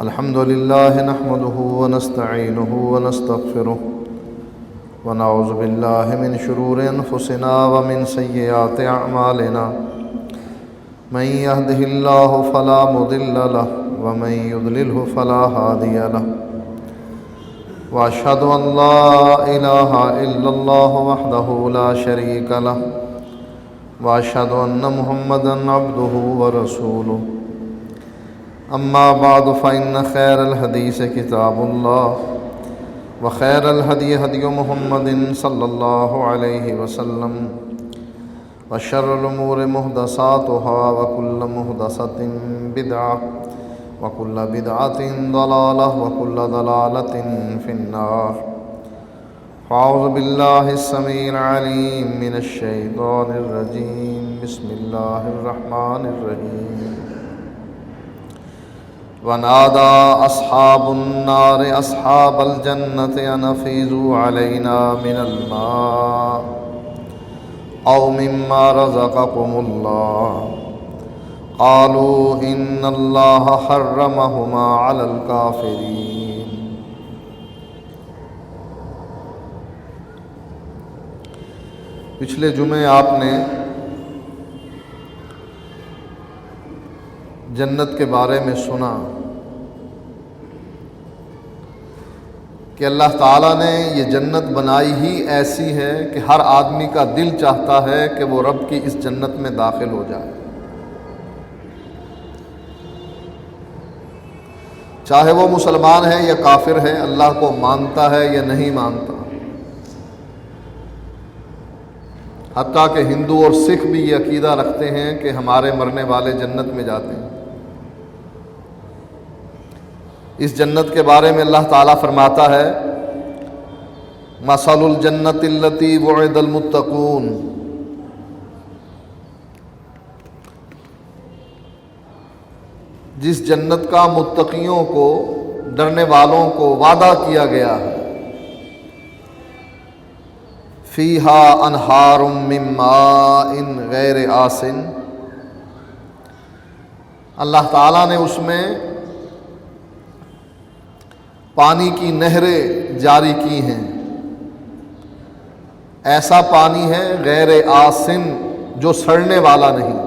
الحمد لله نحمده ونستعينه ونستغفره ونعوذ بالله من شرور أنفسنا ومن سيئات أعمالنا من يهده الله فلا مضل له ومن يضلله فلا هادي له وأشهد أن لا إله إلا الله وحده لا شريك له وأشهد أن محمدًا عبده ورسوله أما بعد فإن خير الحديث كتاب الله وخير الهدي هدي محمد صلى الله عليه وسلم وشر الأمور محدثاتها وكل محدثة بدعة وكل بدعة ضلالة وكل ضلالة في النار. أعوذ بالله السميع العليم من الشيطان الرجيم. بسم الله الرحمن الرحيم. ونادى أصحاب النار أصحاب الجنة أن أفيضوا علينا من الماء أو مما رزقكم الله قالوا إن الله حرمهما على الكافرين. پچھلے جمعے آپ نے جنت کے بارے میں سنا کہ اللہ تعالیٰ نے یہ جنت بنائی ہی ایسی ہے کہ ہر آدمی کا دل چاہتا ہے کہ وہ رب کی اس جنت میں داخل ہو جائے، چاہے وہ مسلمان ہے یا کافر ہے، اللہ کو مانتا ہے یا نہیں مانتا. حتیٰ کہ ہندو اور سکھ بھی یہ عقیدہ رکھتے ہیں کہ ہمارے مرنے والے جنت میں جاتے ہیں. اس جنت کے بارے میں اللہ تعالیٰ فرماتا ہے مثل الجنت التی وعد المتقون، جس جنت کا متقیوں کو، ڈرنے والوں کو وعدہ کیا گیا ہے، فیہا انہار من ماء غیر آسن، اللہ تعالیٰ نے اس میں پانی کی نہریں جاری کی ہیں. ایسا پانی ہے غیر آسن، جو سڑنے والا نہیں.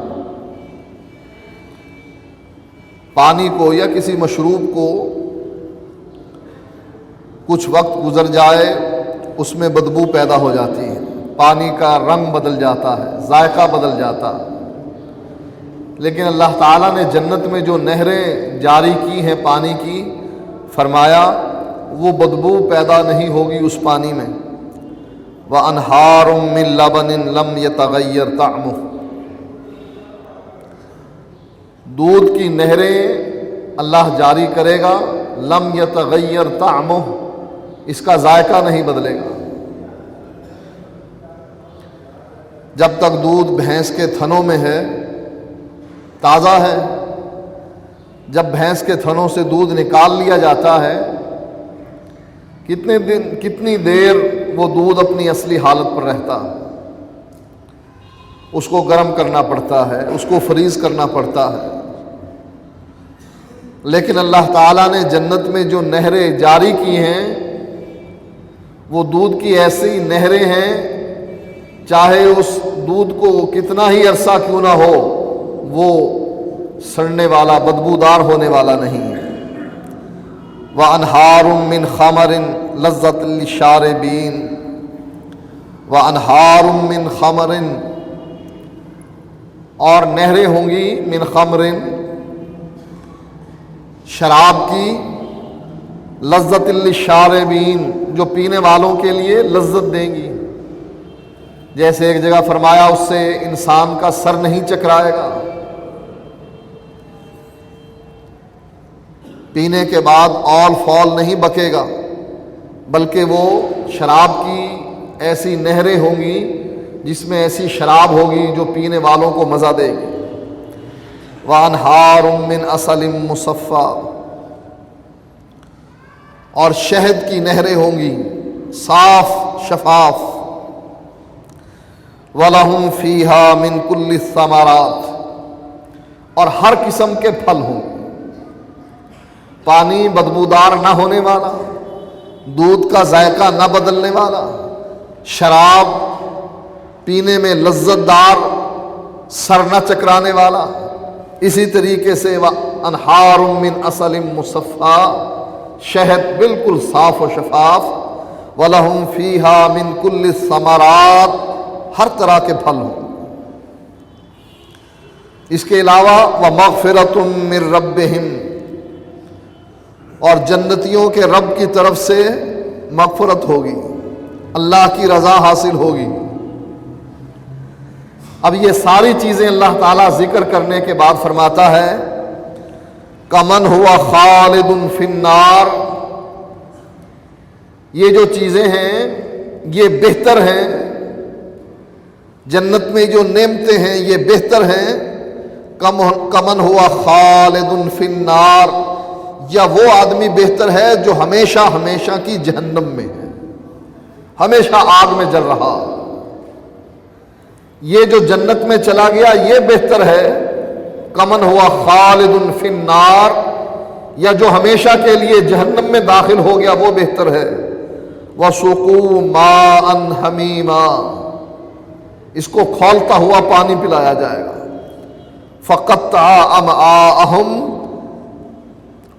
پانی کو یا کسی مشروب کو کچھ وقت گزر جائے اس میں بدبو پیدا ہو جاتی ہے، پانی کا رنگ بدل جاتا ہے، ذائقہ بدل جاتا ہے. لیکن اللہ تعالیٰ نے جنت میں جو نہریں جاری کی ہیں پانی کی، فرمایا وہ بدبو پیدا نہیں ہوگی اس پانی میں. وَأَنْهَارٌ مِّن لَبَنٍ لَمْ يَتَغَيَّرْ طَعْمُهُ، دودھ کی نہریں اللہ جاری کرے گا، لم يتغیر طعمه، اس کا ذائقہ نہیں بدلے گا. جب تک دودھ بھینس کے تھنوں میں ہے تازہ ہے، جب بھینس کے تھنوں سے دودھ نکال لیا جاتا ہے کتنی دیر وہ دودھ اپنی اصلی حالت پر رہتا ہے. اس کو گرم کرنا پڑتا ہے، اس کو فریز کرنا پڑتا ہے. لیکن اللہ تعالیٰ نے جنت میں جو نہریں جاری کی ہیں وہ دودھ کی ایسی نہریں ہیں، چاہے اس دودھ کو کتنا ہی عرصہ کیوں نہ ہو وہ سڑنے والا، بدبودار ہونے والا نہیں ہے. وَأَنْهَارٌ مِّنْ خَمَرٍ لَذَّةٍ لِّلشَّارِبِينَ وَأَنْهَارٌ مِّنْ خَمَرٍ، اور نہریں ہوں گی من خمر، شراب کی، لذت للشاربین، جو پینے والوں کے لیے لذت دیں گی. جیسے ایک جگہ فرمایا اس سے انسان کا سر نہیں چکرائے گا، پینے کے بعد اول فول نہیں بکے گا، بلکہ وہ شراب کی ایسی نہریں ہوں گی جس میں ایسی شراب ہوگی جو پینے والوں کو مزہ دے گی. وَأَنْهَارٌ مِّنْ عَسَلٍ مُّصَفًّى، اور شہد کی نہریں ہوں گی صاف شفاف. وَلَهُمْ فِيهَا مِنْ كُلِّ الثَّمَرَاتِ، اور ہر قسم کے پھل ہوں. پانی بدبودار نہ ہونے والا، دودھ کا ذائقہ نہ بدلنے والا، شراب پینے میں لذت دار، سر نہ چکرانے والا۔ اسی طریقے سے انہار من عسل مصفا، شہد بالکل صاف و شفاف، وَلَهُمْ فِيهَا مِن كُلِّ الثَّمَرَاتِ، ہر طرح کے پھل ہوں۔ اس کے علاوہ وَمَغْفِرَةٌ مِّن رَبِّهِمْ، اور جنتیوں کے رب کی طرف سے مغفرت ہوگی، اللہ کی رضا حاصل ہوگی۔ اب یہ ساری چیزیں اللہ تعالیٰ ذکر کرنے کے بعد فرماتا ہے کمن ہوا خالد فی النار، یہ جو چیزیں ہیں یہ بہتر ہیں، جنت میں جو نعمتیں ہیں یہ بہتر ہیں، کمن ہوا خالد فی النار، یا وہ آدمی بہتر ہے جو ہمیشہ ہمیشہ کی جہنم میں ہے، ہمیشہ آگ میں جل رہا۔ یہ جو جنت میں چلا گیا یہ بہتر ہے، کمن ہوا خالد فی النار، یا جو ہمیشہ کے لیے جہنم میں داخل ہو گیا وہ بہتر ہے۔ وَسُقُوا مَاءً حَمِيمًا، اس کو کھولتا ہوا پانی پلایا جائے گا۔ فَقَطَّعَ أَمْعَاءَهُمْ،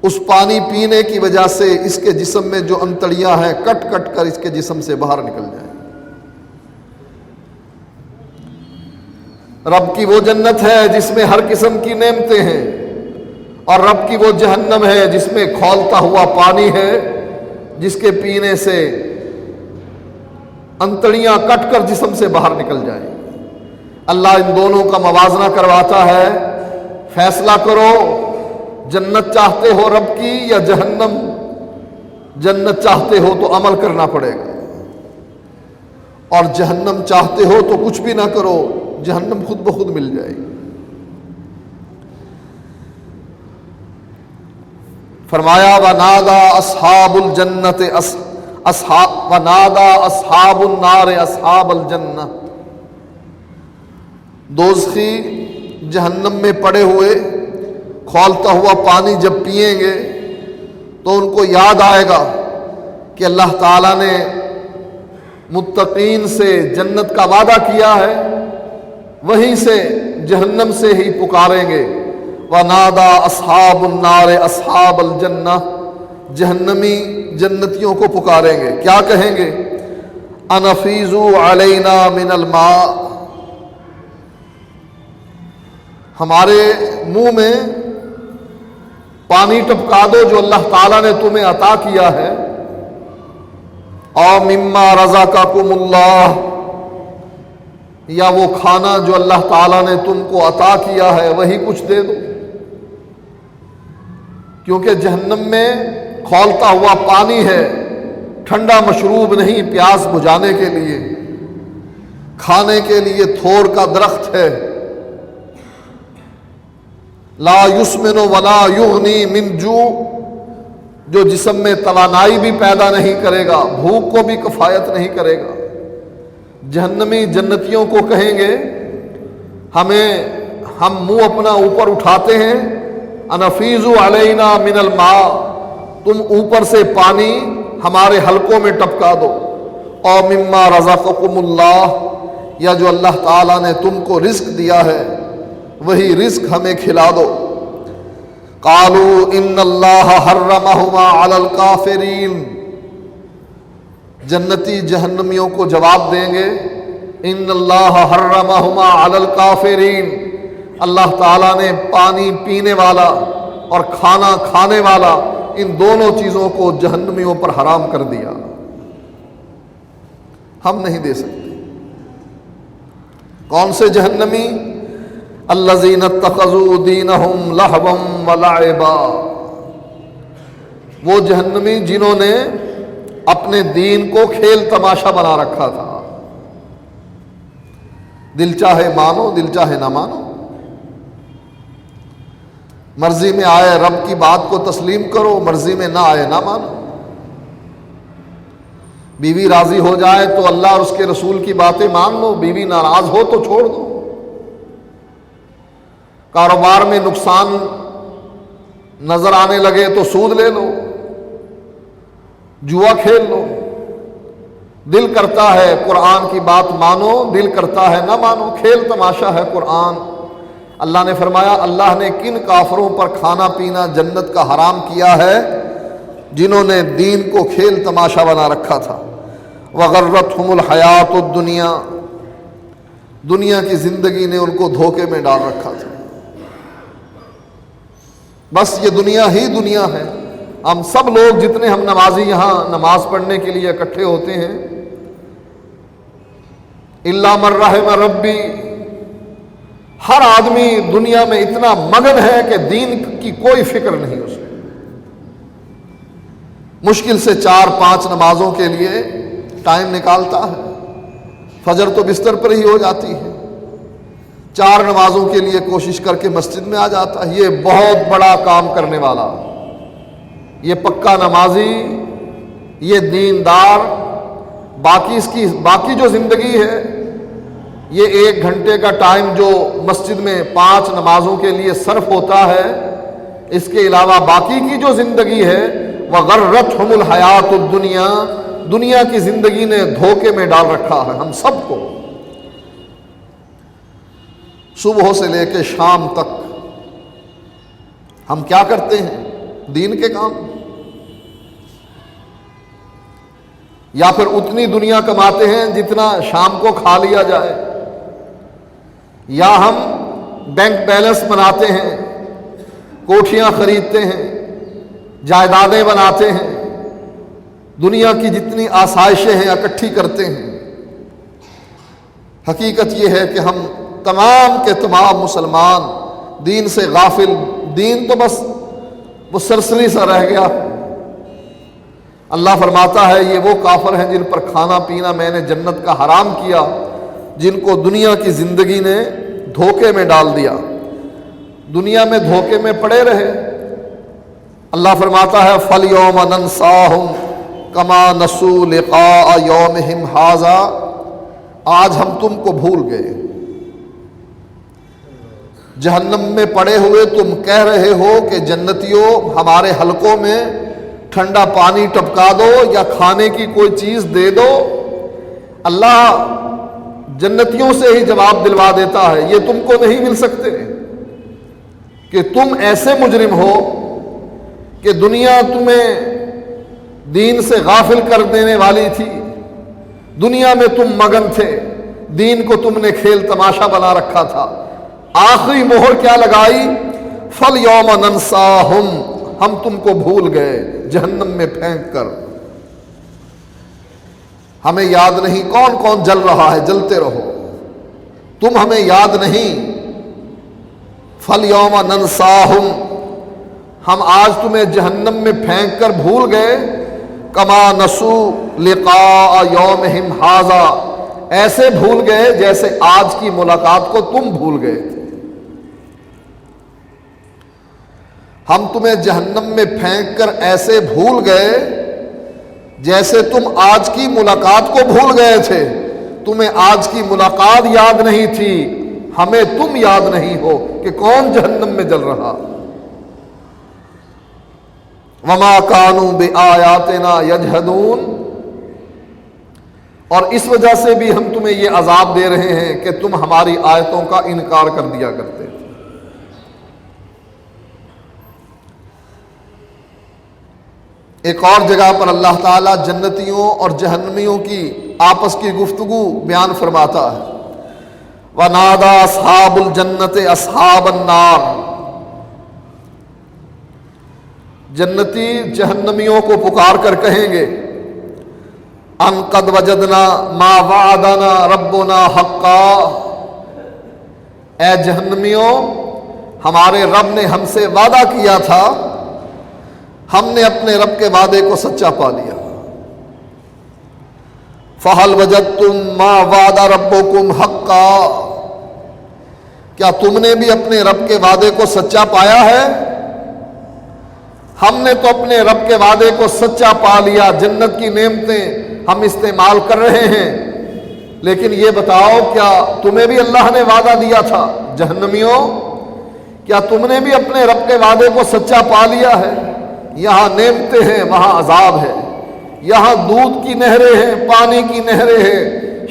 اس پانی پینے کی وجہ سے اس کے جسم میں جو انتڑیاں ہیں کٹ کٹ کر اس کے جسم سے باہر نکل جائیں۔ رب کی وہ جنت ہے جس میں ہر قسم کی نعمتیں ہیں، اور رب کی وہ جہنم ہے جس میں کھولتا ہوا پانی ہے، جس کے پینے سے انتڑیاں کٹ کر جسم سے باہر نکل جائیں۔ اللہ ان دونوں کا موازنہ کرواتا ہے، فیصلہ کرو، جنت چاہتے ہو رب کی یا جہنم؟ جنت چاہتے ہو تو عمل کرنا پڑے گا، اور جہنم چاہتے ہو تو کچھ بھی نہ کرو، جہنم خود بخود مل جائے گی۔ فرمایا وَنَادَى أَصْحَابُ الْجَنَّةِ وَنَادَى أَصْحَابُ النَّارِ أَصْحَابَ الْجَنَّةِ، دوزخی جہنم میں پڑے ہوئے کھولتا ہوا پانی جب پئیں گے تو ان کو یاد آئے گا کہ اللہ تعالیٰ نے متقین سے جنت کا وعدہ کیا ہے، وہیں سے جہنم سے ہی پکاریں گے۔ وَنَادَى أَصْحَابُ النَّارِ أَصْحَابَ الْجَنَّةِ، جہنمی جنتیوں کو پکاریں گے، کیا کہیں گے؟ أَنْ أَفِيضُوا عَلَيْنَا مِنَ الْمَاءِ، ہمارے منہ میں پانی ٹپکا دو جو اللہ تعالیٰ نے تمہیں عطا کیا ہے۔ اور مما رزقکم اللہ، یا وہ کھانا جو اللہ تعالیٰ نے تم کو عطا کیا ہے وہی کچھ دے دو، کیونکہ جہنم میں کھولتا ہوا پانی ہے، ٹھنڈا مشروب نہیں پیاس بجھانے کے لیے، کھانے کے لیے تھور کا درخت ہے، لا یسمن ولا یغنی من جوع، جو جسم میں توانائی بھی پیدا نہیں کرے گا، بھوک کو بھی کفایت نہیں کرے گا۔ جہنمی جنتیوں کو کہیں گے ہم منہ اپنا اوپر اٹھاتے ہیں، انفیضوا علینا من الماء، تم اوپر سے پانی ہمارے حلقوں میں ٹپکا دو، اور مما رزقکم اللہ، یا جو اللہ تعالیٰ نے تم کو رزق دیا ہے وہی رزق ہمیں کھلا دو۔ قالوا ان اللہ حرمہما علی الکافرین، جنتی جہنمیوں کو جواب دیں گے ان اللہ حرمہما علی الکافرین، اللہ تعالیٰ نے پانی پینے والا اور کھانا کھانے والا ان دونوں چیزوں کو جہنمیوں پر حرام کر دیا، ہم نہیں دے سکتے۔ کون سے جہنمی؟ الذین اتخذوا دینہم لہوا ولعبا، وہ جہنمی جنہوں نے اپنے دین کو کھیل تماشا بنا رکھا تھا، دل چاہے مانو دل چاہے نہ مانو، مرضی میں آئے رب کی بات کو تسلیم کرو، مرضی میں نہ آئے نہ مانو۔ بیوی راضی ہو جائے تو اللہ اور اس کے رسول کی باتیں مان لو، بیوی ناراض ہو تو چھوڑ دو۔ کاروبار میں نقصان نظر آنے لگے تو سود لے لو، جوا کھیل لو، دل کرتا ہے قرآن کی بات مانو، دل کرتا ہے نہ مانو، کھیل تماشا ہے قرآن۔ اللہ نے فرمایا اللہ نے کن کافروں پر کھانا پینا جنت کا حرام کیا ہے؟ جنہوں نے دین کو کھیل تماشا بنا رکھا تھا۔ وغرتہم الحیات الدنیا، دنیا کی زندگی نے ان کو دھوکے میں ڈال رکھا تھا۔ بس یہ دنیا ہی دنیا ہے۔ ہم سب لوگ جتنے ہم نمازی یہاں نماز پڑھنے کے لیے اکٹھے ہوتے ہیں، الا من رحم ربی، ہر آدمی دنیا میں اتنا مگن ہے کہ دین کی کوئی فکر نہیں اس کو۔ مشکل سے 4-5 نمازوں کے لیے ٹائم نکالتا ہے، فجر تو بستر پر ہی ہو جاتی ہے، 4 نمازوں کے لیے کوشش کر کے مسجد میں آ جاتا ہے۔ یہ بہت بڑا کام کرنے والا، یہ پکا نمازی، یہ دیندار، باقی جو زندگی ہے، یہ 1 گھنٹے کا ٹائم جو مسجد میں 5 نمازوں کے لیے صرف ہوتا ہے، اس کے علاوہ باقی کی جو زندگی ہے، وغرتہم الحیات الدنیا، دنیا کی زندگی نے دھوکے میں ڈال رکھا ہے ہم سب کو۔ صبح سے لے کے شام تک ہم کیا کرتے ہیں؟ دین کے کام، یا پھر اتنی دنیا کماتے ہیں جتنا شام کو کھا لیا جائے، یا ہم بینک بیلنس بناتے ہیں، کوٹھیاں خریدتے ہیں، جائیدادیں بناتے ہیں، دنیا کی جتنی آسائشیں ہیں اکٹھی کرتے ہیں۔ حقیقت یہ ہے کہ ہم تمام کے تمام مسلمان دین سے غافل، دین تو بس وہ سرسری سا رہ گیا۔ اللہ فرماتا ہے یہ وہ کافر ہیں جن پر کھانا پینا میں نے جنت کا حرام کیا، جن کو دنیا کی زندگی نے دھوکے میں ڈال دیا، دنیا میں دھوکے میں پڑے رہے۔ اللہ فرماتا ہے فَالْيَوْمَ نَنْسَاهُمْ كَمَا نَسُوا لِقَاءَ يَوْمِهِمْ هَٰذَا، آج ہم تم کو بھول گئے۔ جہنم میں پڑے ہوئے تم کہہ رہے ہو کہ جنتیوں ہمارے حلقوں میں ٹھنڈا پانی ٹپکا دو یا کھانے کی کوئی چیز دے دو۔ اللہ جنتیوں سے ہی جواب دلوا دیتا ہے یہ تم کو نہیں مل سکتے، کہ تم ایسے مجرم ہو کہ دنیا تمہیں دین سے غافل کر دینے والی تھی، دنیا میں تم مگن تھے، دین کو تم نے کھیل تماشا بنا رکھا تھا۔ آخری مہر کیا لگائی؟ فَالْيَوْمَ نَنْسَاهُمْ، ہم تم کو بھول گئے جہنم میں پھینک کر۔ ہمیں یاد نہیں کون کون جل رہا ہے، جلتے رہو، تم ہمیں یاد نہیں۔ فَالْيَوْمَ نَنْسَاهُمْ، ہم آج تمہیں جہنم میں پھینک کر بھول گئے۔ كَمَا نَسُوا لِقَاءَ يَوْمِهِمْ هَٰذَا، ایسے بھول گئے جیسے آج کی ملاقات کو تم بھول گئے تھے۔ ہم تمہیں جہنم میں پھینک کر ایسے بھول گئے جیسے تم آج کی ملاقات کو بھول گئے تھے۔ تمہیں آج کی ملاقات یاد نہیں تھی، ہمیں تم یاد نہیں ہو کہ کون جہنم میں جل رہا۔ وَمَا كَانُوا بِآيَاتِنَا يَجْحَدُونَ، اور اس وجہ سے بھی ہم تمہیں یہ عذاب دے رہے ہیں کہ تم ہماری آیتوں کا انکار کر دیا کرتے تھے۔ ایک اور جگہ پر اللہ تعالیٰ جنتیوں اور جہنمیوں کی آپس کی گفتگو بیان فرماتا ہے۔ وَنَادَى أَصْحَابُ الْجَنَّةِ أَصْحَابَ النَّارِ، جنتی جہنمیوں کو پکار کر کہیں گے ان قد وجدنا ما وعدنا ربنا حقا، اے جہنمیوں ہمارے رب نے ہم سے وعدہ کیا تھا، ہم نے اپنے رب کے وعدے کو سچا پا لیا۔ فَهَلْ وَجَدْتُمْ مَا وَعَدَ رَبُّكُمْ حَقًّا، کیا تم نے بھی اپنے رب کے وعدے کو سچا پایا ہے؟ ہم نے تو اپنے رب کے وعدے کو سچا پا لیا، جنت کی نعمتیں ہم استعمال کر رہے ہیں، لیکن یہ بتاؤ کیا تمہیں بھی اللہ نے وعدہ دیا تھا جہنمیوں کیا تم نے بھی اپنے رب کے وعدے کو سچا پا لیا ہے؟ یہاں نعمتیں ہیں، وہاں عذاب ہے، یہاں دودھ کی نہریں ہیں، پانی کی نہریں ہیں،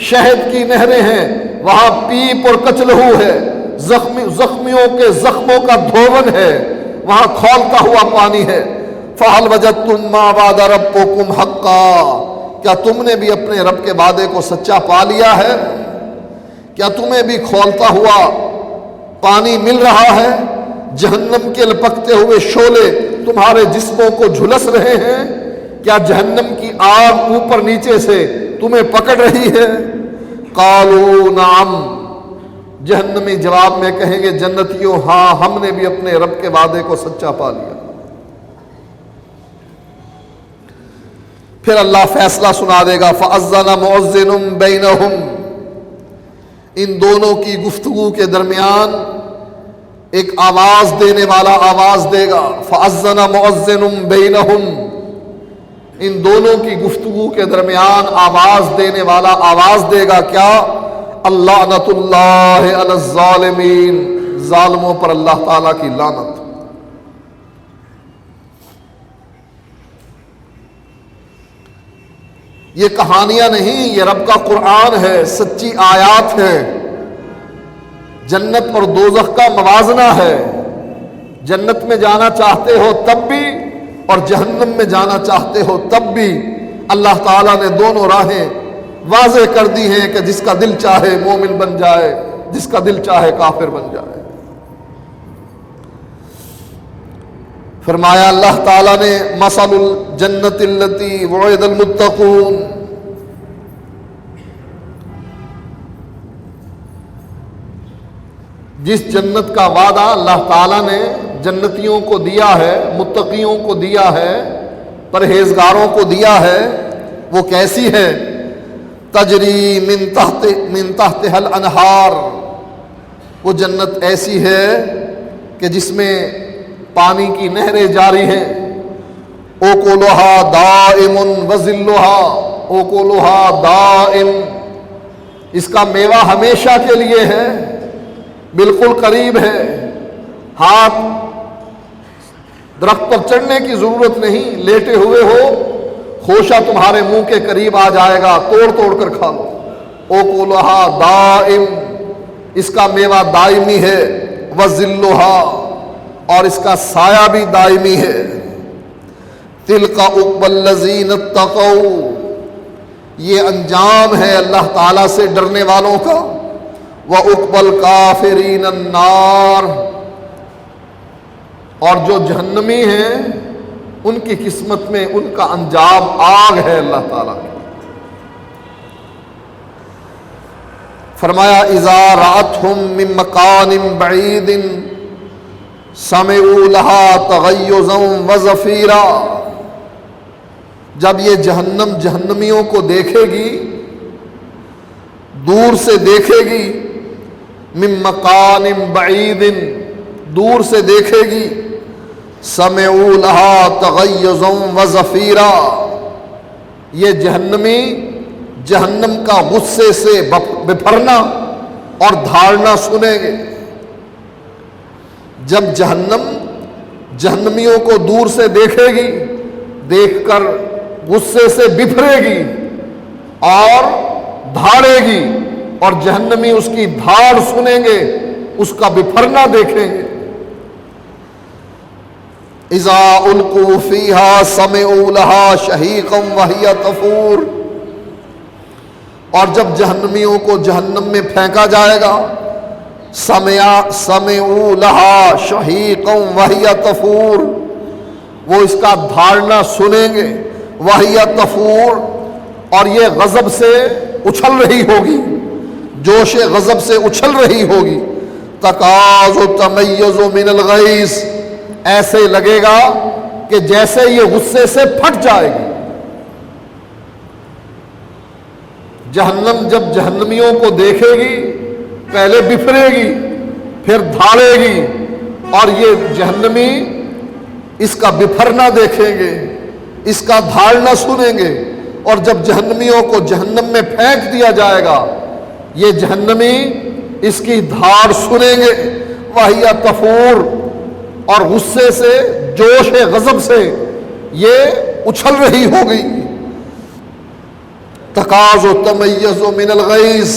شہد کی نہریں ہیں، وہاں پیپ اور کچلہو ہے، زخمیوں کے زخموں کا دھون ہے، وہاں کھولتا ہوا پانی ہے۔ فَهَلْ وَجَدْتُم مَّا وَعَدَ رَبُّكُمْ حَقًّا، کیا تم نے بھی اپنے رب کے وعدے کو سچا پا لیا ہے؟ کیا تمہیں بھی کھولتا ہوا پانی مل رہا ہے؟ جہنم کے لپکتے ہوئے شعلے تمہارے جسموں کو جھلس رہے ہیں؟ کیا جہنم کی آگ اوپر نیچے سے تمہیں پکڑ رہی ہے؟ قالوا نعم، جہنمی جواب میں کہیں گے جنتیوں ہاں، ہم نے بھی اپنے رب کے وعدے کو سچا پا لیا۔ پھر اللہ فیصلہ سنا دے گا، فَأَذَّنَ مُؤَذِّنٌ بَيْنَهُمْ، ان دونوں کی گفتگو کے درمیان ایک آواز دینے والا آواز دے گا۔ فَأَذَّنَ مُؤَذِّنٌ بَيْنَهُمْ، ان دونوں کی گفتگو کے درمیان آواز دینے والا آواز دے گا کیا؟ اللعنۃ اللہ علی الظالمین، ظالموں پر اللہ تعالیٰ کی لعنت۔ یہ کہانیاں نہیں، یہ رب کا قرآن ہے، سچی آیات ہے۔ جنت اور دوزخ کا موازنہ ہے، جنت میں جانا چاہتے ہو تب بھی اور جہنم میں جانا چاہتے ہو تب بھی اللہ تعالیٰ نے دونوں راہیں واضح کر دی ہیں کہ جس کا دل چاہے مومن بن جائے، جس کا دل چاہے کافر بن جائے۔ فرمایا اللہ تعالیٰ نے مثل الجنت التی وعد المتقون، جس جنت کا وعدہ اللہ تعالیٰ نے جنتیوں کو دیا ہے، متقیوں کو دیا ہے، پرہیزگاروں کو دیا ہے، وہ کیسی ہے؟ تجری من تحتها الانہار، وہ جنت ایسی ہے کہ جس میں پانی کی نہریں جاری ہیں۔ اوکلھا دائم وظلھا، اوکلھا دائم، اس کا میوہ ہمیشہ کے لیے ہے، بالکل قریب ہے، ہاتھ درخت پر چڑھنے کی ضرورت نہیں، لیٹے ہوئے ہو خوشہ تمہارے منہ کے قریب آ جائے گا، توڑ توڑ کر کھا لو۔ اوکلھا دائم، اس کا میوہ دائمی ہے، وظلھا، اور اس کا سایہ بھی دائمی ہے۔ تلک عقبی الذین اتقوا، یہ انجام ہے اللہ تعالیٰ سے ڈرنے والوں کا۔ وعقبی الکافرین النار، اور جو جہنمی ہیں ان کی قسمت میں ان کا انجام آگ ہے اللہ تعالیٰ کی۔ فرمایا اذا رأتهم من مکان بعید سمعوا لها تغیظا وزفیرا، جب یہ جہنم جہنمیوں کو دیکھے گی، دور سے دیکھے گی، من مکان بعید، دور سے دیکھے گی، سمعوا لها تغیظا وزفیرا، یہ جہنمی جہنم کا غصے سے بپھرنا اور دھاڑنا سنیں گے۔ جب جہنم جہنمیوں کو دور سے دیکھے گی، دیکھ کر غصے سے بپھرے گی اور دھاڑے گی، اور جہنمی اس کی دھاڑ سنیں گے، اس کا بپھرنا دیکھیں گے۔ اذا القوا فیہا سمعوا لہا شہیقا وہی تفور، اور جب جہنمیوں کو جہنم میں پھینکا جائے گا، سمعوا لہا شہیقا وہی تفور، وہ اس کا دھاڑنا سنیں گے، وہی تفور، اور یہ غضب سے اچھل رہی ہوگی، جوش غضب سے اچھل رہی ہوگی۔ تکاد تمیز من الغیظ، ایسے لگے گا کہ جیسے یہ غصے سے پھٹ جائے گی۔ جہنم جب جہنمیوں کو دیکھے گی، پہلے بفرے گی، پھر دھاڑے گی، اور یہ جہنمی اس کا بفرنا دیکھیں گے، اس کا دھاڑنا سنیں گے، اور جب جہنمیوں کو جہنم میں پھینک دیا جائے گا، یہ جہنمی اس کی دھاڑ سنیں گے۔ وہی تفور، اور غصے سے، جوش غضب سے یہ اچھل رہی ہوگی. تقاض و تمیز من الغیظ،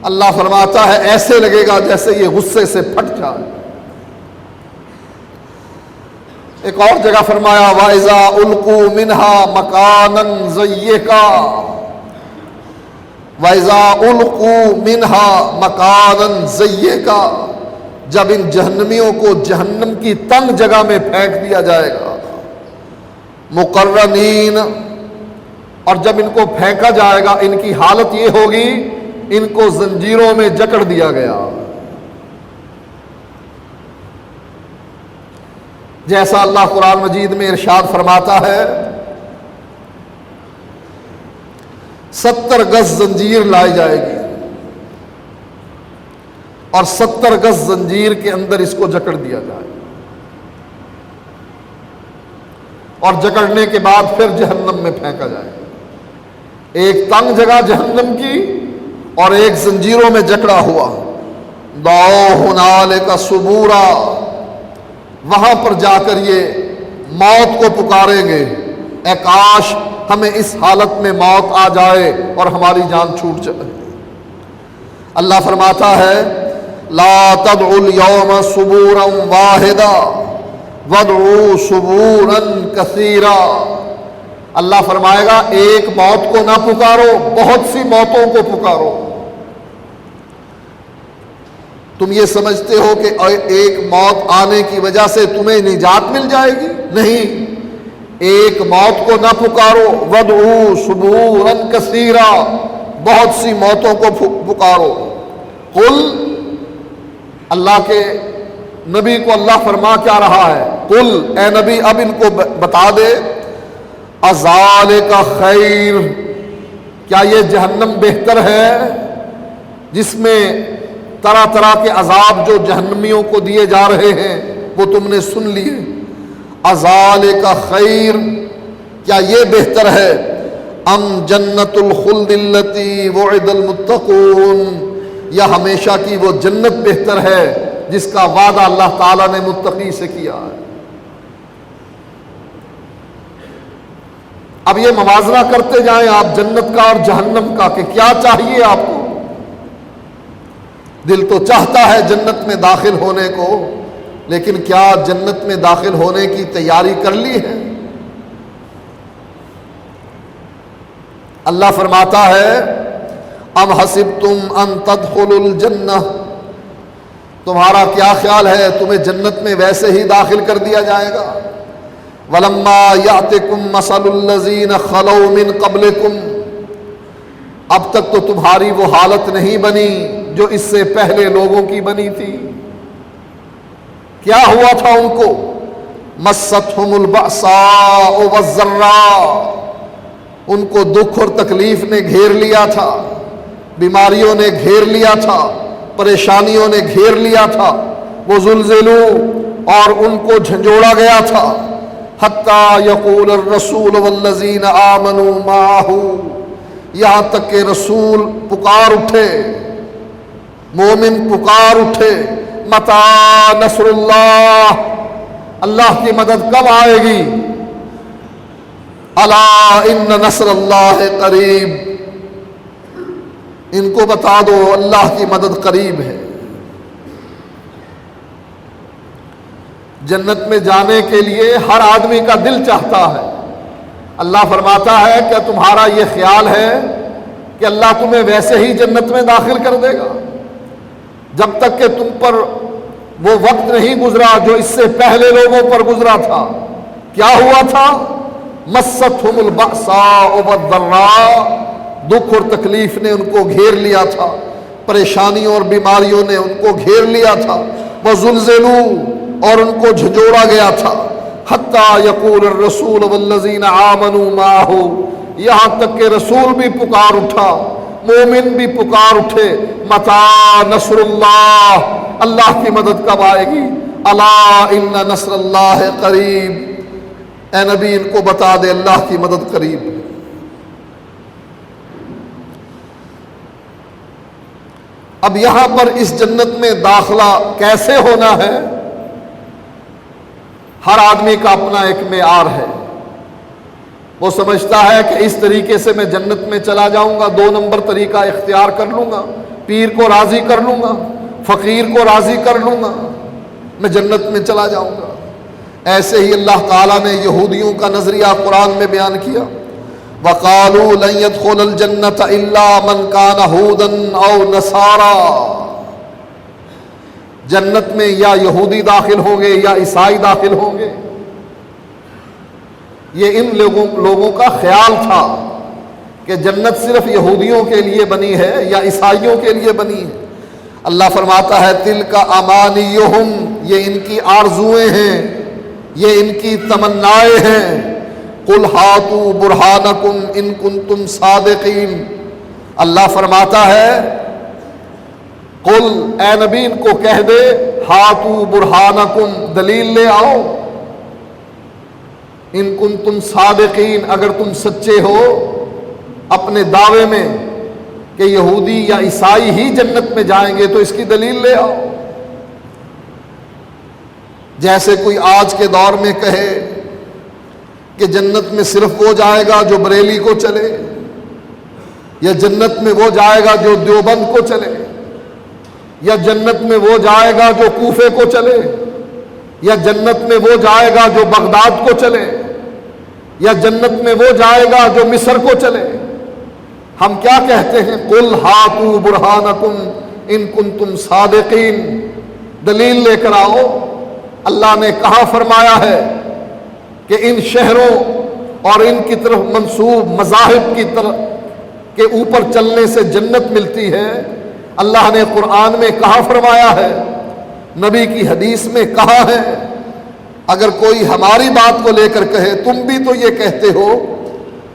اللہ فرماتا ہے ایسے لگے گا جیسے یہ غصے سے پھٹ جائے. ایک اور جگہ فرمایا وَإِذَا أُلْقُوا مِنْهَا مَكَانًا ضَيِّقًا، وَإِذَا أُلْقُوا مِنْهَا مَكَانًا ضَيِّقًا، جب ان جہنمیوں کو جہنم کی تنگ جگہ میں پھینک دیا جائے گا. مقرنین، اور جب ان کو پھینکا جائے گا ان کی حالت یہ ہوگی ان کو زنجیروں میں جکڑ دیا گیا. جیسا اللہ قرآن مجید میں ارشاد فرماتا ہے 70 گز زنجیر لائی جائے گی اور 70 گز زنجیر کے اندر اس کو جکڑ دیا جائے گا، اور جکڑنے کے بعد پھر جہنم میں پھینکا جائے گا. ایک تنگ جگہ جہنم کی اور ایک زنجیروں میں جکڑا ہوا. دعوا ہنالک ثبورا، وہاں پر جا کر یہ موت کو پکاریں گے اے کاش ہمیں اس حالت میں موت آ جائے اور ہماری جان چھوٹ جائے. اللہ فرماتا ہے لا تدعوا اليوم ثبورا واحدا وادعوا ثبورا کثیرا. اللہ فرمائے گا ایک موت کو نہ پکارو، بہت سی موتوں کو پکارو. تم یہ سمجھتے ہو کہ ایک موت آنے کی وجہ سے تمہیں نجات مل جائے گی؟ نہیں، ایک موت کو نہ پکارو. وَادْعُوا ثُبُورًا كَثِيرًا، بہت سی موتوں کو پکارو. قل، اللہ کے نبی کو اللہ فرما کیا رہا ہے؟ قل، اے نبی اب ان کو بتا دے اذالک خیر، کیا یہ جہنم بہتر ہے جس میں طرح طرح کے عذاب جو جہنمیوں کو دیے جا رہے ہیں وہ تم نے سن لیے. اذالک خیر، کیا یہ بہتر ہے ام جنت الخلد التی وعد المتقون، یا ہمیشہ کی وہ جنت بہتر ہے جس کا وعدہ اللہ تعالیٰ نے متقی سے کیا ہے. اب یہ موازنہ کرتے جائیں آپ جنت کا اور جہنم کا کہ کیا چاہیے آپ کو. دل تو چاہتا ہے جنت میں داخل ہونے کو، لیکن کیا جنت میں داخل ہونے کی تیاری کر لی ہے؟ اللہ فرماتا ہے ام حسبتم ان تدخلوا الجنہ، تمہارا کیا خیال ہے تمہیں جنت میں ویسے ہی داخل کر دیا جائے گا؟ وَلَمَّا يَأْتِكُمْ مَثَلُ الَّذِينَ خَلَوْا مِن قَبْلِكُمْ، اب تک تو تمہاری وہ حالت نہیں بنی جو اس سے پہلے لوگوں کی بنی تھی. کیا ہوا تھا ان کو؟ مَسَّتْهُمُ الْبَأْسَاءُ وَالضَّرَّاءُ، ان کو دکھ اور تکلیف نے گھیر لیا تھا، بیماریوں نے گھیر لیا تھا، پریشانیوں نے گھیر لیا تھا. وَزُلْزِلُوا، اور ان کو جھنجھوڑا گیا تھا. حَتَّى يَقُولَ الرَّسُولُ وَالَّذِينَ آمَنُوا مَعَهُ، یہاں تک کہ رسول پکار اٹھے، مومن پکار اٹھے مَتَىٰ نَصْرُ اللَّهِ، اللہ کی مدد کب آئے گی؟ أَلَا إِنَّ نَصْرَ اللَّهِ قَرِيبٌ، ان کو بتا دو اللہ کی مدد قریب ہے. جنت میں جانے کے لیے ہر آدمی کا دل چاہتا ہے. اللہ فرماتا ہے کہ تمہارا یہ خیال ہے کہ اللہ تمہیں ویسے ہی جنت میں داخل کر دے گا جب تک کہ تم پر وہ وقت نہیں گزرا جو اس سے پہلے لوگوں پر گزرا تھا. کیا ہوا تھا؟ مَسَّتْهُمُ الْبَأْسَاءُ وَالضَّرَّاءُ، دکھ اور تکلیف نے ان کو گھیر لیا تھا، پریشانیوں اور بیماریوں نے ان کو گھیر لیا تھا. وَزُلْزِلُوا، اور ان کو جھنجھوڑا گیا تھا. حَتَّى يَقُولَ الرَّسُولُ وَالَّذِينَ آمَنُوا مَعَهُ، یہاں تک کہ رسول بھی پکار اٹھا، مومن بھی پکار اٹھے مَتَىٰ نَصْرُ اللَّهِ، اللہ کی مدد کب آئے گی؟ أَلَا إِنَّ نَصْرَ اللَّهِ قَرِيبٌ، اے نبی ان کو بتا دے اللہ کی مدد قریب ہے. اب یہاں پر اس جنت میں داخلہ کیسے ہونا ہے، ہر آدمی کا اپنا ایک معیار ہے۔ وہ سمجھتا ہے کہ اس طریقے سے میں جنت میں چلا جاؤں گا، 2 نمبر طریقہ اختیار کر لوں گا، پیر کو راضی کر لوں گا، فقیر کو راضی کر لوں گا، میں جنت میں چلا جاؤں گا۔ ایسے ہی اللہ تعالیٰ نے یہودیوں کا نظریہ قرآن میں بیان کیا، وَقَالُوا لَن يَدْخُلَ الْجَنَّةَ إِلَّا مَنْ كَانَ هُودًا أَوْ نَصَارَىٰ، جنت میں یا یہودی داخل ہوں گے یا عیسائی داخل ہوں گے۔ یہ ان لوگوں کا خیال تھا کہ جنت صرف یہودیوں کے لیے بنی ہے یا عیسائیوں کے لیے بنی ہے۔ اللہ فرماتا ہے تِلْكَ أَمَانِيُّهُمْ، یہ ان کی آرزویں ہیں، یہ ان کی تمنائیں ہیں۔ قُلْ هَاتُوا بُرْهَانَكُمْ إِن كُنتُمْ صَادِقِينَ، اللہ فرماتا ہے قل، اے نبی ان کو کہہ دے، ہاتو برہانکم، دلیل لے آؤ، ان کنتم صادقین، اگر تم سچے ہو اپنے دعوے میں کہ یہودی یا عیسائی ہی جنت میں جائیں گے تو اس کی دلیل لے آؤ۔ جیسے کوئی آج کے دور میں کہے کہ جنت میں صرف وہ جائے گا جو بریلی کو چلے، یا جنت میں وہ جائے گا جو دیوبند کو چلے، یا جنت میں وہ جائے گا جو کوفے کو چلے، یا جنت میں وہ جائے گا جو بغداد کو چلے، یا جنت میں وہ جائے گا جو مصر کو چلے۔ ہم کیا کہتے ہیں؟ قل ہاتوا برہانکم ان کنتم صادقین، دلیل لے کر آؤ۔ اللہ نے کہاں فرمایا ہے کہ ان شہروں اور ان کی طرف منسوب مذاہب کی طرف کے اوپر چلنے سے جنت ملتی ہے؟ اللہ نے قرآن میں کہاں فرمایا ہے؟ نبی کی حدیث میں کہاں ہے؟ اگر کوئی ہماری بات کو لے کر کہے تم بھی تو یہ کہتے ہو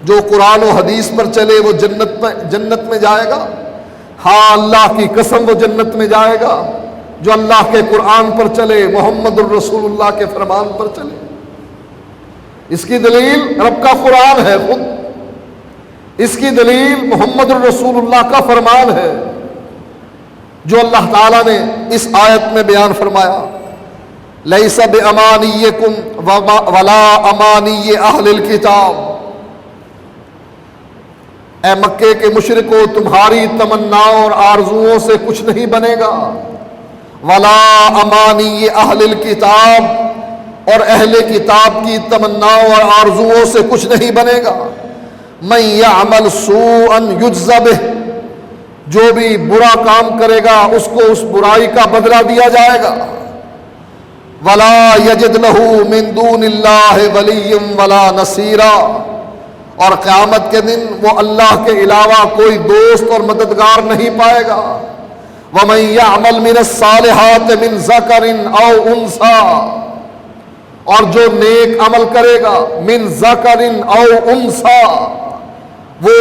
جو قرآن و حدیث پر چلے وہ جنت میں جائے گا، ہاں اللہ کی قسم وہ جنت میں جائے گا جو اللہ کے قرآن پر چلے، محمد الرسول اللہ کے فرمان پر چلے۔ اس کی دلیل رب کا قرآن ہے خود، اس کی دلیل محمد الرسول اللہ کا فرمان ہے جو اللہ تعالیٰ نے اس آیت میں بیان فرمایا، لیس بامانیکم ولا امانی اہل الکتاب، اے مکے کے مشرکو تمہاری تمناؤں اور آرزوؤں سے کچھ نہیں بنے گا، ولا امانی اہل الکتاب، اور اہل کتاب کی تمناؤں اور آرزوؤں سے کچھ نہیں بنے گا۔ من یعمل سوءا یجز بہ، جو بھی برا کام کرے گا اس کو اس برائی کا بدلہ دیا جائے گا۔ ولا یجد لہ من دون اللہ ولی ولا نصیرا، اور قیامت کے دن وہ اللہ کے علاوہ کوئی دوست اور مددگار نہیں پائے گا۔ ومن یعمل من الصالحات من ذکر او انثی، اور جو نیک عمل کرے گا من ذکر او انثی، وہ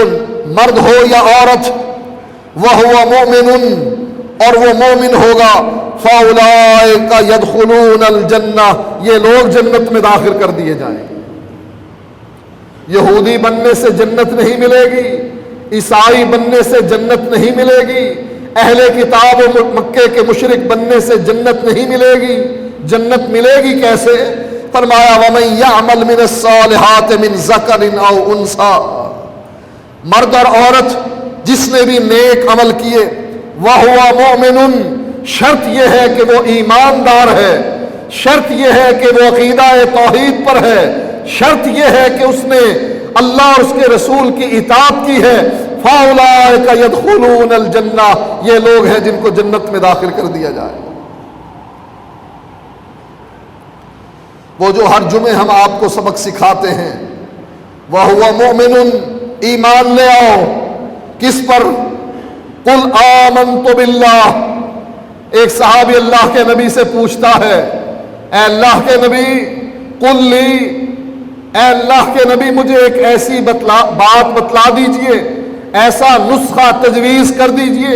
مرد ہو یا عورت، وَهُوَ مُؤْمِنٌ، اور وہ مومن ہوگا، فَأُولَئِكَ يَدْخُلُونَ الْجَنَّةَ، یہ لوگ جنت میں داخل کر دیے جائیں گے۔ یہودی بننے سے جنت نہیں ملے گی، عیسائی بننے سے جنت نہیں ملے گی، اہل کتاب و مکے کے مشرک بننے سے جنت نہیں ملے گی۔ جنت ملے گی کیسے؟ فرمایا وَمَن يَعْمَلْ مِنَ الصَّالِحَاتِ مِن ذَكَرٍ أَوْ أُنثىٰ، مرد اور عورت جس نے بھی نیک عمل کیے، وَهُوَ مُؤْمِنٌ، شرط یہ ہے کہ وہ ایماندار ہے، شرط یہ ہے کہ وہ عقیدہ توحید پر ہے، شرط یہ ہے کہ اس نے اللہ اور اس کے رسول کی اطاعت کی ہے، فَأُولَئِكَ يَدْخُلُونَ الْجَنَّةَ، یہ لوگ ہیں جن کو جنت میں داخل کر دیا جائے۔ وہ جو ہر جمعے ہم آپ کو سبق سکھاتے ہیں، وَهُوَ مُؤْمِنٌ، ایمان لے آؤ، کس پر؟ قل آمنت باللہ، ایک صحابی اللہ کے نبی سے پوچھتا ہے، اے اللہ کے نبی قل لی، اے اللہ کے نبی مجھے ایک ایسی بات بتلا دیجئے، ایسا نسخہ تجویز کر دیجئے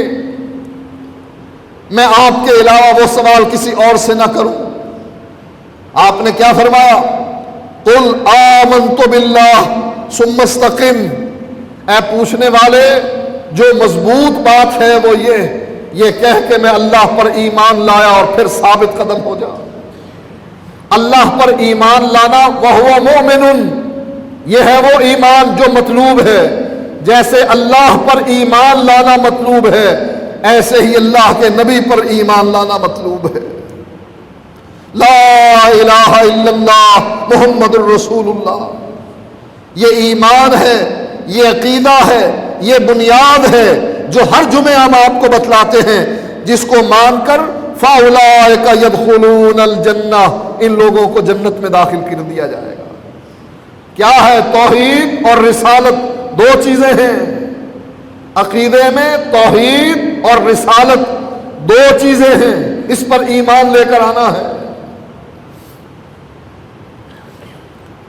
میں آپ کے علاوہ وہ سوال کسی اور سے نہ کروں۔ آپ نے کیا فرمایا؟ قل آمنت باللہ ثم استقم، اے پوچھنے والے جو مضبوط بات ہے وہ یہ یہ کہہ کہ میں اللہ پر ایمان لایا اور پھر ثابت قدم ہو جا۔ اللہ پر ایمان لانا وَهُوَ مُؤْمِنٌ، یہ ہے وہ ایمان جو مطلوب ہے۔ جیسے اللہ پر ایمان لانا مطلوب ہے، ایسے ہی اللہ کے نبی پر ایمان لانا مطلوب ہے۔ لا الہ الا اللہ محمد الرسول اللہ، یہ ایمان ہے، یہ عقیدہ ہے، یہ بنیاد ہے جو ہر جمعے ہم آپ کو بتلاتے ہیں، جس کو مان کر فَأُولَٰئِكَ يَدْخُلُونَ الْجَنَّةَ، ان لوگوں کو جنت میں داخل کر دیا جائے گا۔ کیا ہے؟ توحید اور رسالت، دو چیزیں ہیں عقیدے میں، توحید اور رسالت دو چیزیں ہیں، اس پر ایمان لے کر آنا ہے۔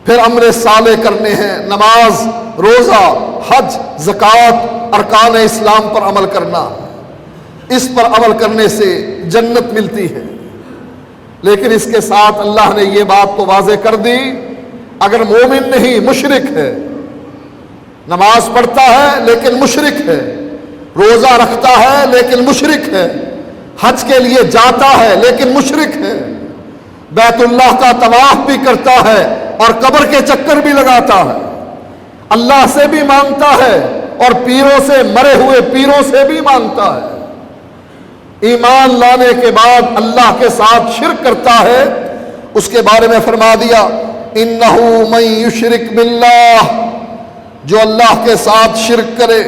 پھر امر صالح کرنے ہیں، نماز، روزہ، حج، زکوٰۃ، ارکان اسلام پر عمل کرنا، اس پر عمل کرنے سے جنت ملتی ہے۔ لیکن اس کے ساتھ اللہ نے یہ بات تو واضح کر دی، اگر مومن نہیں، مشرک ہے، نماز پڑھتا ہے لیکن مشرک ہے، روزہ رکھتا ہے لیکن مشرک ہے، حج کے لیے جاتا ہے لیکن مشرک ہے، بیت اللہ کا طواف بھی کرتا ہے اور قبر کے چکر بھی لگاتا ہے، اللہ سے بھی مانگتا ہے اور پیروں سے، مرے ہوئے پیروں سے بھی مانگتا ہے، ایمان لانے کے بعد اللہ کے ساتھ شرک کرتا ہے، اس کے بارے میں فرما دیا اِنَّهُ مَن يُشْرِكْ بِاللَّهِ، جو اللہ کے ساتھ شرک کرے،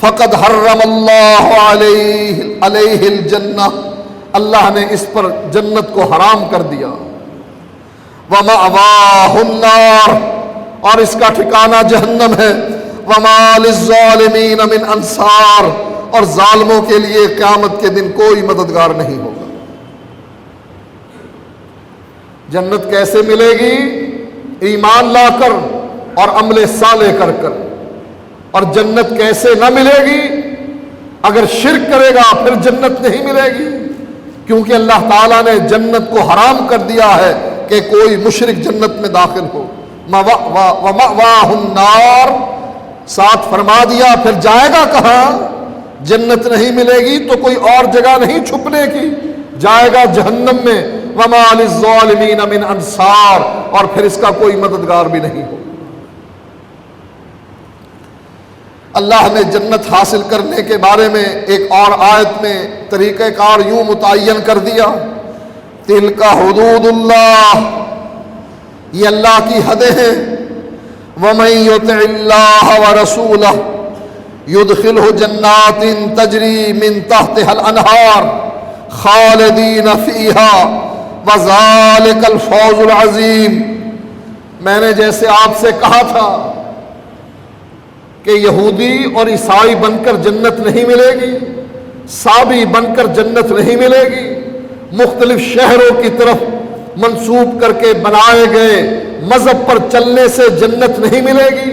فقد حرم اللہ علیہ الجنہ، اللہ نے اس پر جنت کو حرام کر دیا، وَمَأْوَاهُ النَّارُ، اور اس کا ٹھکانہ جہنم ہے، وَمَا لِلظَّالِمِينَ مِنْ أَنصَارٍ، اور ظالموں کے لیے قیامت کے دن کوئی مددگار نہیں ہوگا۔ جنت کیسے ملے گی؟ ایمان لا کر اور عمل صالح کر کر۔ اور جنت کیسے نہ ملے گی؟ اگر شرک کرے گا پھر جنت نہیں ملے گی، کیونکہ اللہ تعالیٰ نے جنت کو حرام کر دیا ہے کہ کوئی مشرک جنت میں داخل ہو۔ وَمَأْوَاهُ النَّارُ، ساتھ فرما دیا پھر جائے گا کہاں؟ جنت نہیں ملے گی تو کوئی اور جگہ نہیں چھپنے کی، جائے گا جہنم میں۔ وَمَا لِلظَّالِمِينَ مِنْ أَنصَارٍ، اور پھر اس کا کوئی مددگار بھی نہیں ہو۔ اللہ نے جنت حاصل کرنے کے بارے میں ایک اور آیت میں طریقہ کار یوں متعین کر دیا، تِلْکَ حُدُودُ اللَّهِ، یہ اللہ کی حدیں ہیں، وَمَن يُطِعِ اللَّهَ وَرَسُولَهُ يُدْخِلْهُ جَنَّاتٍ تَجْرِي مِن تَحْتِهَا الْأَنْهَارُ خَالِدِينَ فِيهَا وَذَلِكَ الْفَوْزُ الْعَظِيمُ۔ میں نے جیسے آپ سے کہا تھا کہ یہودی اور عیسائی بن کر جنت نہیں ملے گی، صابی بن کر جنت نہیں ملے گی، مختلف شہروں کی طرف منسوب کر کے بنائے گئے مذہب پر چلنے سے جنت نہیں ملے گی۔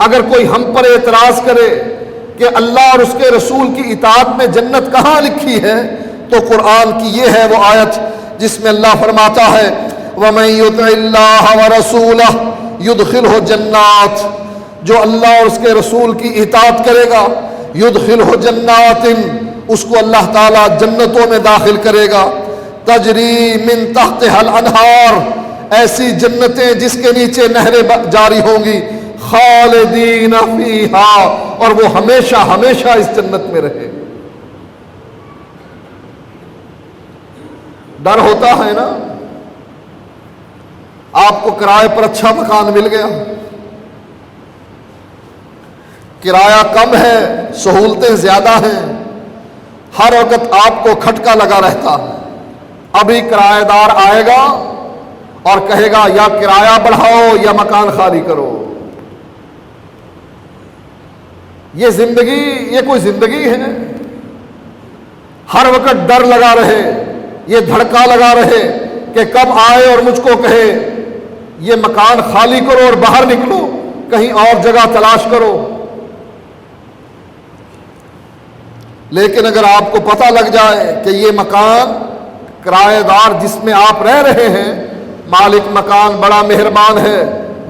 اگر کوئی ہم پر اعتراض کرے کہ اللہ اور اس کے رسول کی اطاعت میں جنت کہاں لکھی ہے، تو قرآن کی یہ ہے وہ آیت جس میں اللہ فرماتا ہے وَمَن يُطِعِ اللَّهَ وَرَسُولَهُ يُدْخِلْهُ جَنَّاتٍ، جو اللہ اور اس کے رسول کی اطاعت کرے گا، يُدْخِلْهُ جَنَّاتٍ، اس کو اللہ تعالیٰ جنتوں میں داخل کرے گا، تجری من تحتها الانہار، ایسی جنتیں جس کے نیچے نہریں جاری ہوں گی، خالدین فیہا، اور وہ ہمیشہ ہمیشہ اس جنت میں رہے۔ ڈر ہوتا ہے نا، آپ کو کرائے پر اچھا مکان مل گیا، کرایہ کم ہے، سہولتیں زیادہ ہیں، ہر وقت آپ کو کھٹکا لگا رہتا ہے، ابھی کرایہ دار آئے گا اور کہے گا یا کرایہ بڑھاؤ یا مکان خالی کرو۔ یہ زندگی، یہ کوئی زندگی ہے؟ ہر وقت ڈر لگا رہے، یہ دھڑکا لگا رہے کہ کب آئے اور مجھ کو کہے یہ مکان خالی کرو اور باہر نکلو، کہیں اور جگہ تلاش کرو۔ لیکن اگر آپ کو پتہ لگ جائے کہ یہ مکان کرایہ دار جس میں آپ رہ رہے ہیں، مالک مکان بڑا مہربان ہے،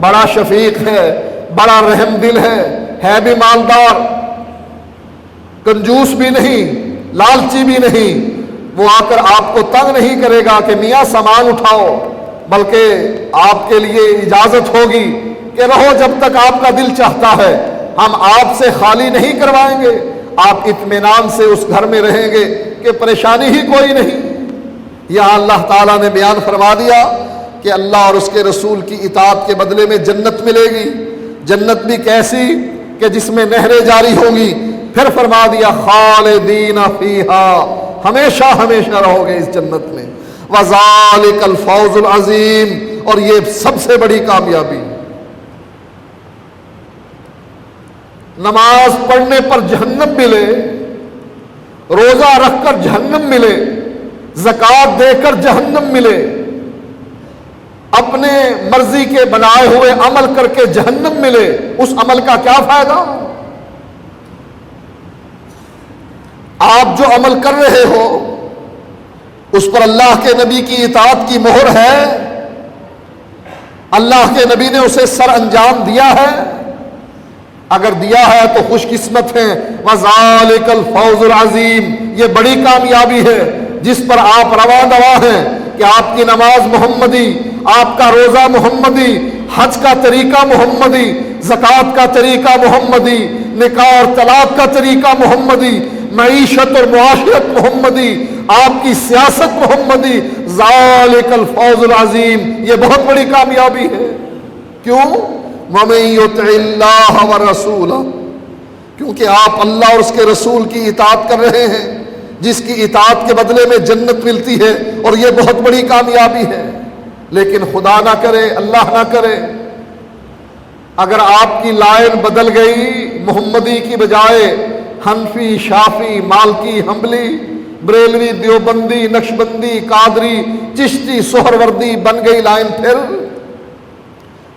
بڑا شفیق ہے، بڑا رحم دل ہے بھی مالدار، کنجوس بھی نہیں، لالچی بھی نہیں، وہ آ کر آپ کو تنگ نہیں کرے گا کہ میاں سامان اٹھاؤ، بلکہ آپ کے لیے اجازت ہوگی کہ رہو جب تک آپ کا دل چاہتا ہے، ہم آپ سے خالی نہیں کروائیں گے، آپ اطمینان سے اس گھر میں رہیں گے کہ پریشانی ہی کوئی نہیں۔ یہاں اللہ تعالیٰ نے بیان فرما دیا کہ اللہ اور اس کے رسول کی اطاعت کے بدلے میں جنت ملے گی۔ جنت بھی کیسی کہ جس میں نہریں جاری ہوں گی، پھر فرما دیا خالدین فیہا، ہمیشہ ہمیشہ رہو گے اس جنت میں، وذالک الفوز العظیم، اور یہ سب سے بڑی کامیابی۔ نماز پڑھنے پر جہنم ملے، روزہ رکھ کر جہنم ملے، زکوٰۃ دے کر جہنم ملے، اپنے مرضی کے بنائے ہوئے عمل کر کے جہنم ملے، اس عمل کا کیا فائدہ؟ آپ جو عمل کر رہے ہو اس پر اللہ کے نبی کی اطاعت کی مہر ہے، اللہ کے نبی نے اسے سر انجام دیا ہے، اگر دیا ہے تو خوش قسمت ہیں، وذالک الفوز العظیم، یہ بڑی کامیابی ہے جس پر آپ رواں دواں ہیں کہ آپ کی نماز محمدی، آپ کا روزہ محمدی، حج کا طریقہ محمدی، زکوٰۃ کا طریقہ محمدی، نکاح اور طلاق کا طریقہ محمدی، معیشت اور معاشرت محمدی، آپ کی سیاست محمدی، ذالک الفوز العظیم، یہ بہت بڑی کامیابی ہے۔ کیوں؟ وَمَن يُطِعِ اللَّهَ وَرَسُولَهُ، کیونکہ آپ اللہ اور اس کے رسول کی اطاعت کر رہے ہیں، جس کی اطاعت کے بدلے میں جنت ملتی ہے، اور یہ بہت بڑی کامیابی ہے۔ لیکن خدا نہ کرے، اللہ نہ کرے، اگر آپ کی لائن بدل گئی، محمدی کی بجائے حنفی، شافی، مالکی، حنبلی، بریلوی، دیوبندی، نقشبندی، قادری، چشتی، سہروردی بن گئی لائن، پھر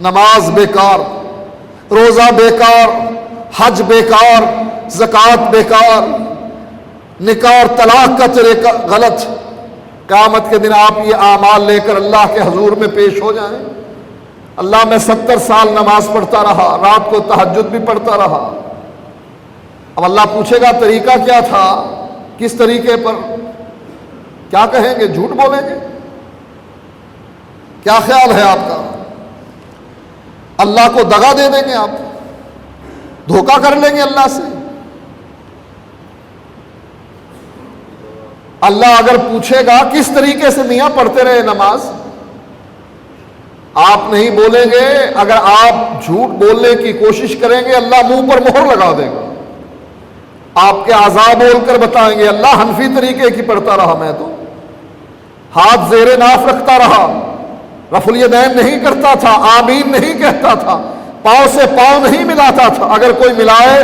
نماز بیکار، روزہ بیکار، حج بیکار، زکوٰۃ بیکار، نکاح اور طلاق کا طریقہ غلط۔ قیامت کے دن آپ یہ اعمال لے کر اللہ کے حضور میں پیش ہو جائیں، اللہ میں 70 سال نماز پڑھتا رہا، رات کو تہجد بھی پڑھتا رہا، اب اللہ پوچھے گا طریقہ کیا تھا، کس طریقے پر؟ کیا کہیں گے؟ جھوٹ بولیں گے؟ کیا خیال ہے آپ کا؟ اللہ کو دغا دے دیں گے؟ آپ دھوکہ کر لیں گے اللہ سے؟ اللہ اگر پوچھے گا کس طریقے سے میاں پڑھتے رہے نماز، آپ نہیں بولیں گے، اگر آپ جھوٹ بولنے کی کوشش کریں گے اللہ منہ پر مہر لگا دے گا، آپ کے اعضاء بول کر بتائیں گے اللہ حنفی طریقے کی پڑھتا رہا، میں تو ہاتھ زیر ناف رکھتا رہا، رفع الیدین نہیں کرتا تھا، آمین نہیں کہتا تھا، پاؤں سے پاؤں نہیں ملاتا تھا، اگر کوئی ملائے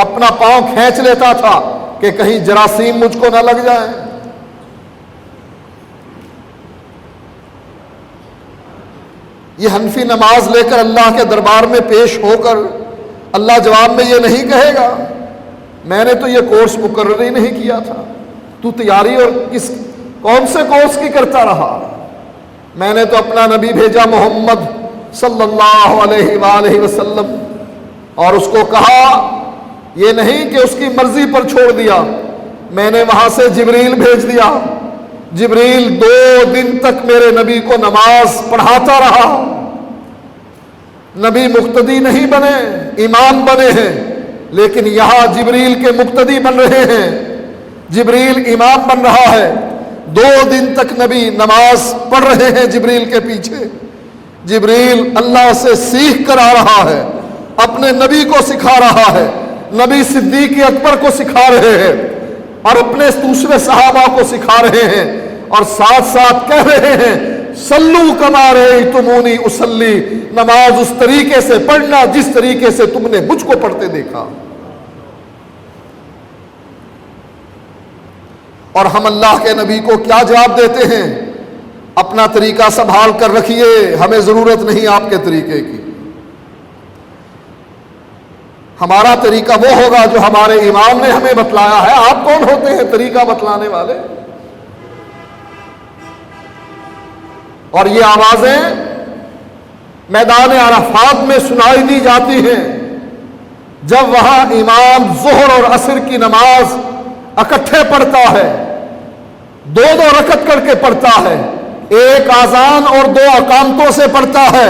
اپنا پاؤں کھینچ لیتا تھا کہ کہیں جراثیم مجھ کو نہ لگ جائیں۔ یہ حنفی نماز لے کر اللہ کے دربار میں پیش ہو کر اللہ جواب میں یہ نہیں کہے گا میں نے تو یہ کورس مقرر ہی نہیں کیا تھا، تو تیاری اور کون سے کورس کی کرتا رہا، میں نے تو اپنا نبی بھیجا محمد صلی اللہ علیہ وآلہ وسلم، اور اس کو کہا یہ نہیں کہ اس کی مرضی پر چھوڑ دیا، میں نے وہاں سے جبریل بھیج دیا، جبریل 2 دن تک میرے نبی کو نماز پڑھاتا رہا، نبی مقتدی نہیں بنے، امام بنے ہیں، لیکن یہاں جبریل کے مقتدی بن رہے ہیں، جبریل امام بن رہا ہے، 2 دن تک نبی نماز پڑھ رہے ہیں جبریل کے پیچھے، جبریل اللہ سے سیکھ کر آ رہا ہے، اپنے نبی کو سکھا رہا ہے، نبی صدیق اکبر کو سکھا رہے ہیں، اور اپنے دوسرے صحابہ کو سکھا رہے ہیں، اور ساتھ ساتھ کہہ رہے ہیں صلو کما رأیتمونی اصلی، نماز اس طریقے سے پڑھنا جس طریقے سے تم نے مجھ کو پڑھتے دیکھا۔ اور ہم اللہ کے نبی کو کیا جواب دیتے ہیں؟ اپنا طریقہ سنبھال کر رکھیے، ہمیں ضرورت نہیں آپ کے طریقے کی، ہمارا طریقہ وہ ہوگا جو ہمارے امام نے ہمیں بتلایا ہے۔ آپ کون ہوتے ہیں طریقہ بتلانے والے؟ اور یہ آوازیں میدان عرفات میں سنائی دی جاتی ہیں جب وہاں امام ظہر اور عصر کی نماز اکٹھے پڑھتا ہے، دو دو رکعت کر کے پڑھتا ہے، ایک آذان اور دو اقامتوں سے پڑھتا ہے،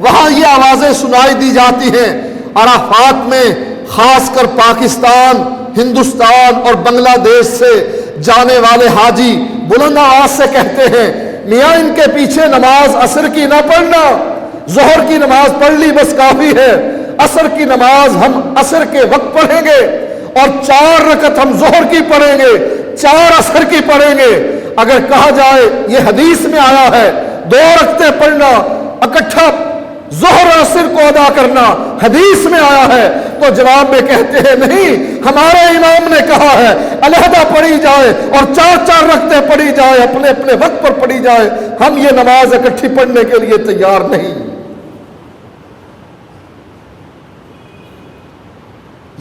وہاں یہ آوازیں سنائی دی جاتی ہیں۔ عرفات میں خاص کر پاکستان، ہندوستان اور بنگلہ دیش سے جانے والے حاجی بلند آواز سے کہتے ہیں، میاں ان کے پیچھے نماز عصر کی نہ پڑھنا، ظہر کی نماز پڑھ لی بس کافی ہے، عصر کی نماز ہم عصر کے وقت پڑھیں گے اور 4 رکعت ہم ظہر کی پڑھیں گے، 4 عصر کی پڑھیں گے۔ اگر کہا جائے یہ حدیث میں آیا ہے 2 رکعتیں پڑھنا، اکٹھا ظہر اور عصر کو ادا کرنا حدیث میں آیا ہے، تو جواب میں کہتے ہیں نہیں، ہمارے امام نے کہا ہے علیحدہ پڑھی جائے اور 4 رکعتیں پڑھی جائے، اپنے اپنے وقت پر پڑھی جائے، ہم یہ نماز اکٹھی پڑھنے کے لیے تیار نہیں۔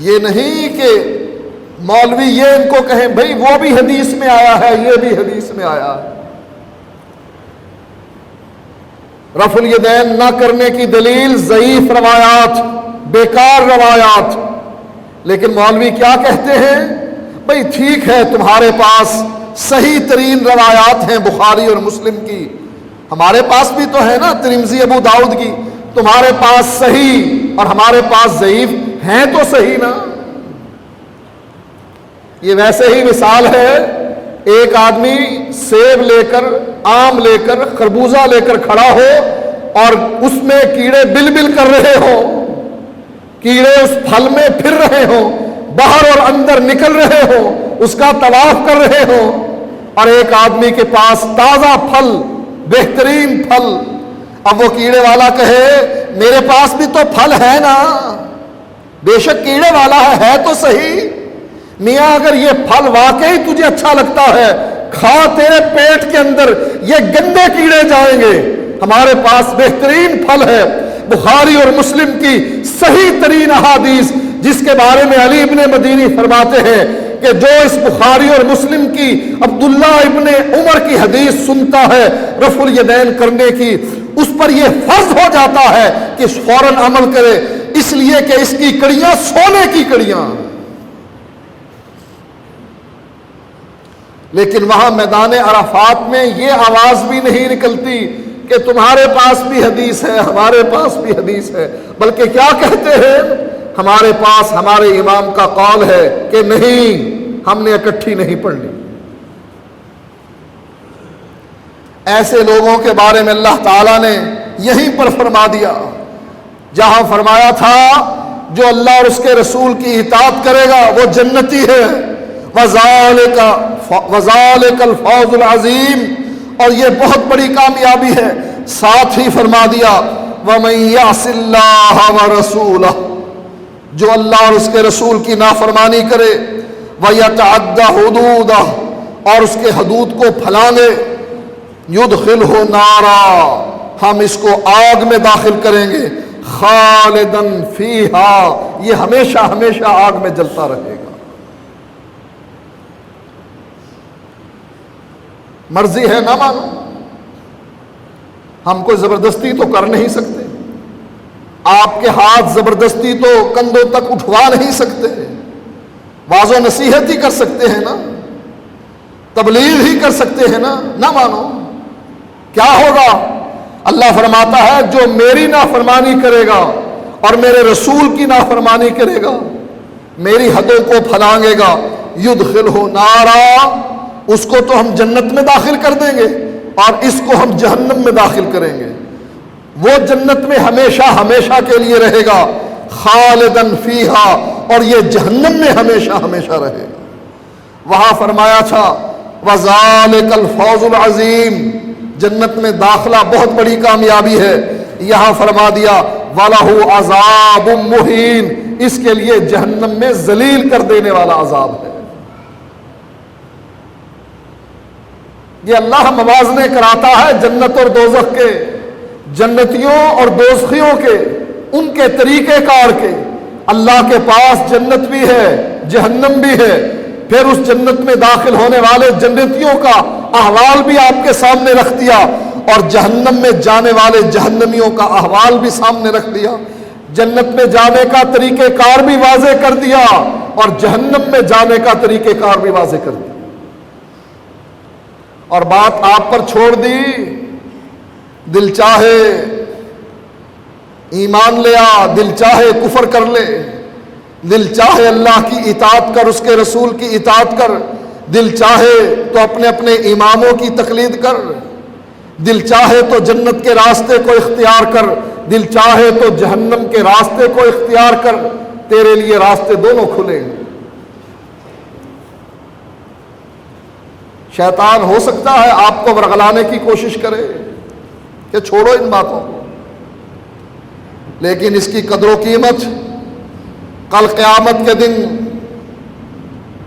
یہ نہیں کہ مولوی یہ ان کو کہیں بھئی وہ بھی حدیث میں آیا ہے، یہ بھی حدیث میں آیا ہے۔ رفع الیدین نہ کرنے کی دلیل ضعیف روایات، بیکار روایات۔ لیکن مولوی کیا کہتے ہیں؟ بھئی ٹھیک ہے، تمہارے پاس صحیح ترین روایات ہیں بخاری اور مسلم کی، ہمارے پاس بھی تو ہے نا ترمذی ابو داؤد کی، تمہارے پاس صحیح اور ہمارے پاس ضعیف ہیں تو صحیح نا۔ یہ ویسے ہی مثال ہے، ایک آدمی سیب لے کر، آم لے کر، خربوزہ لے کر کھڑا ہو اور اس میں کیڑے بل بل کر رہے ہوں، کیڑے اس پھل میں پھر رہے ہوں، باہر اور اندر نکل رہے ہوں، اس کا طواف کر رہے ہوں، اور ایک آدمی کے پاس تازہ پھل، بہترین پھل، اب وہ کیڑے والا کہے میرے پاس بھی تو پھل ہے نا، بے شک کیڑے والا ہے تو صحیح، میاں اگر یہ پھل واقعی تجھے اچھا لگتا ہے کھا، تیرے پیٹ کے اندر یہ گندے کیڑے جائیں گے، ہمارے پاس بہترین پھل ہے۔ بخاری اور مسلم کی صحیح ترین احادیث، جس کے بارے میں علی ابن مدینی فرماتے ہیں کہ جو اس بخاری اور مسلم کی عبداللہ ابن عمر کی حدیث سنتا ہے رفع الیدین کرنے کی، اس پر یہ فرض ہو جاتا ہے کہ فوراً عمل کرے، اس لیے کہ اس کی کڑیاں سونے کی کڑیاں۔ لیکن وہاں میدان عرفات میں یہ آواز بھی نہیں نکلتی کہ تمہارے پاس بھی حدیث ہے، ہمارے پاس بھی حدیث ہے، بلکہ کیا کہتے ہیں؟ ہمارے پاس ہمارے امام کا قول ہے کہ نہیں، ہم نے اکٹھی نہیں پڑھنی۔ ایسے لوگوں کے بارے میں اللہ تعالیٰ نے یہیں پر فرما دیا جہاں فرمایا تھا جو اللہ اور اس کے رسول کی اطاعت کرے گا وہ جنتی ہے، وَذَلِكَ الْفَوْزُ الْعَظِيمُ، اور یہ بہت بڑی کامیابی ہے۔ ساتھ ہی فرما دیا وَمَن يَعْصِ اللَّهَ وَرَسُولَهُ، جو اللہ اور اس کے رسول کی نافرمانی کرے، وَيَتَعَدَّ حُدُودَهُ، اور اس کے حدود کو پھلانگے، يُدْخِلْهُ نَارًا، ہم اس کو آگ میں داخل کریں گے، خالدن فیہا، یہ ہمیشہ ہمیشہ آگ میں جلتا رہے گا۔ مرضی ہے نہ مانو، ہم کوئی زبردستی تو کر نہیں سکتے، آپ کے ہاتھ زبردستی تو کندھوں تک اٹھوا نہیں سکتے، واضح و نصیحت ہی کر سکتے ہیں نا، تبلیغ ہی کر سکتے ہیں نا، نہ مانو کیا ہوگا؟ اللہ فرماتا ہے جو میری نافرمانی کرے گا اور میرے رسول کی نافرمانی کرے گا، میری حدوں کو پھلانگے گا، یدخلہ نارا، اس کو تو ہم جنت میں داخل کر دیں گے اور اس کو ہم جہنم میں داخل کریں گے، وہ جنت میں ہمیشہ ہمیشہ کے لیے رہے گا، خالدن فیہا، اور یہ جہنم میں ہمیشہ ہمیشہ رہے گا۔ وہاں فرمایا تھا وَذَلِكَ الْفَوْزُ الْعَظِيمُ، جنت میں داخلہ بہت بڑی کامیابی ہے، یہاں فرما دیا وَلَهُ عَذَابٌ مُّهِينٌ، اس کے لیے جہنم میں ذلیل کر دینے والا عذاب ہے۔ یہ اللہ موازنے کراتا ہے جنت اور دوزخ کے، جنتیوں اور دوزخیوں کے، ان کے طریقہ کار کے۔ اللہ کے پاس جنت بھی ہے، جہنم بھی ہے، پھر اس جنت میں داخل ہونے والے جنتیوں کا احوال بھی آپ کے سامنے رکھ دیا اور جہنم میں جانے والے جہنمیوں کا احوال بھی سامنے رکھ دیا، جنت میں جانے کا طریقہ کار بھی واضح کر دیا اور جہنم میں جانے کا طریقہ کار بھی واضح کر دیا، اور بات آپ پر چھوڑ دی، دل چاہے ایمان لے آ، دل چاہے کفر کر لے، دل چاہے اللہ کی اطاعت کر، اس کے رسول کی اطاعت کر، دل چاہے تو اپنے اپنے اماموں کی تقلید کر، دل چاہے تو جنت کے راستے کو اختیار کر، دل چاہے تو جہنم کے راستے کو اختیار کر، تیرے لیے راستے دونوں کھلے۔ شیطان ہو سکتا ہے آپ کو ورغلانے کی کوشش کرے کہ چھوڑو ان باتوں کو، لیکن اس کی قدر و قیمت کل قیامت کے دن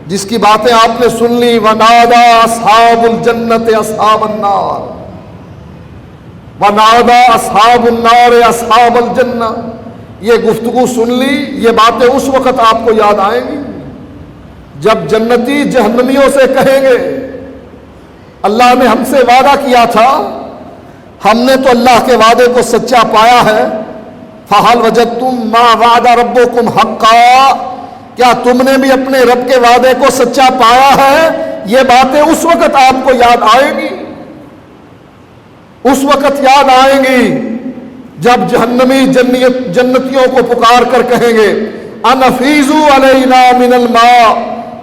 جس کی باتیں آپ نے سن لی، وَنَادَى أَصْحَابُ الْجَنَّةِ أَصْحَابَ النَّارِ وَنَادَى أَصْحَابُ النَّارِ أَصْحَابَ الْجَنَّةِ، یہ گفتگو سن لی، یہ باتیں اس وقت آپ کو یاد آئیں گی جب جنتی جہنمیوں سے کہیں گے اللہ نے ہم سے وعدہ کیا تھا، ہم نے تو اللہ کے وعدے کو سچا پایا ہے، فَهَلْ وَجَدْتُمْ مَا وَعَدَ رَبُّكُمْ حَقًّا، کیا تم نے بھی اپنے رب کے وعدے کو سچا پایا ہے؟ یہ باتیں اس وقت آپ کو یاد آئیں گی، اس وقت یاد آئیں گی جب جہنمی جنتیوں کو پکار کر کہیں گے اَنَفِیزُوا عَلَيْنَا مِنَ الْمَاءِ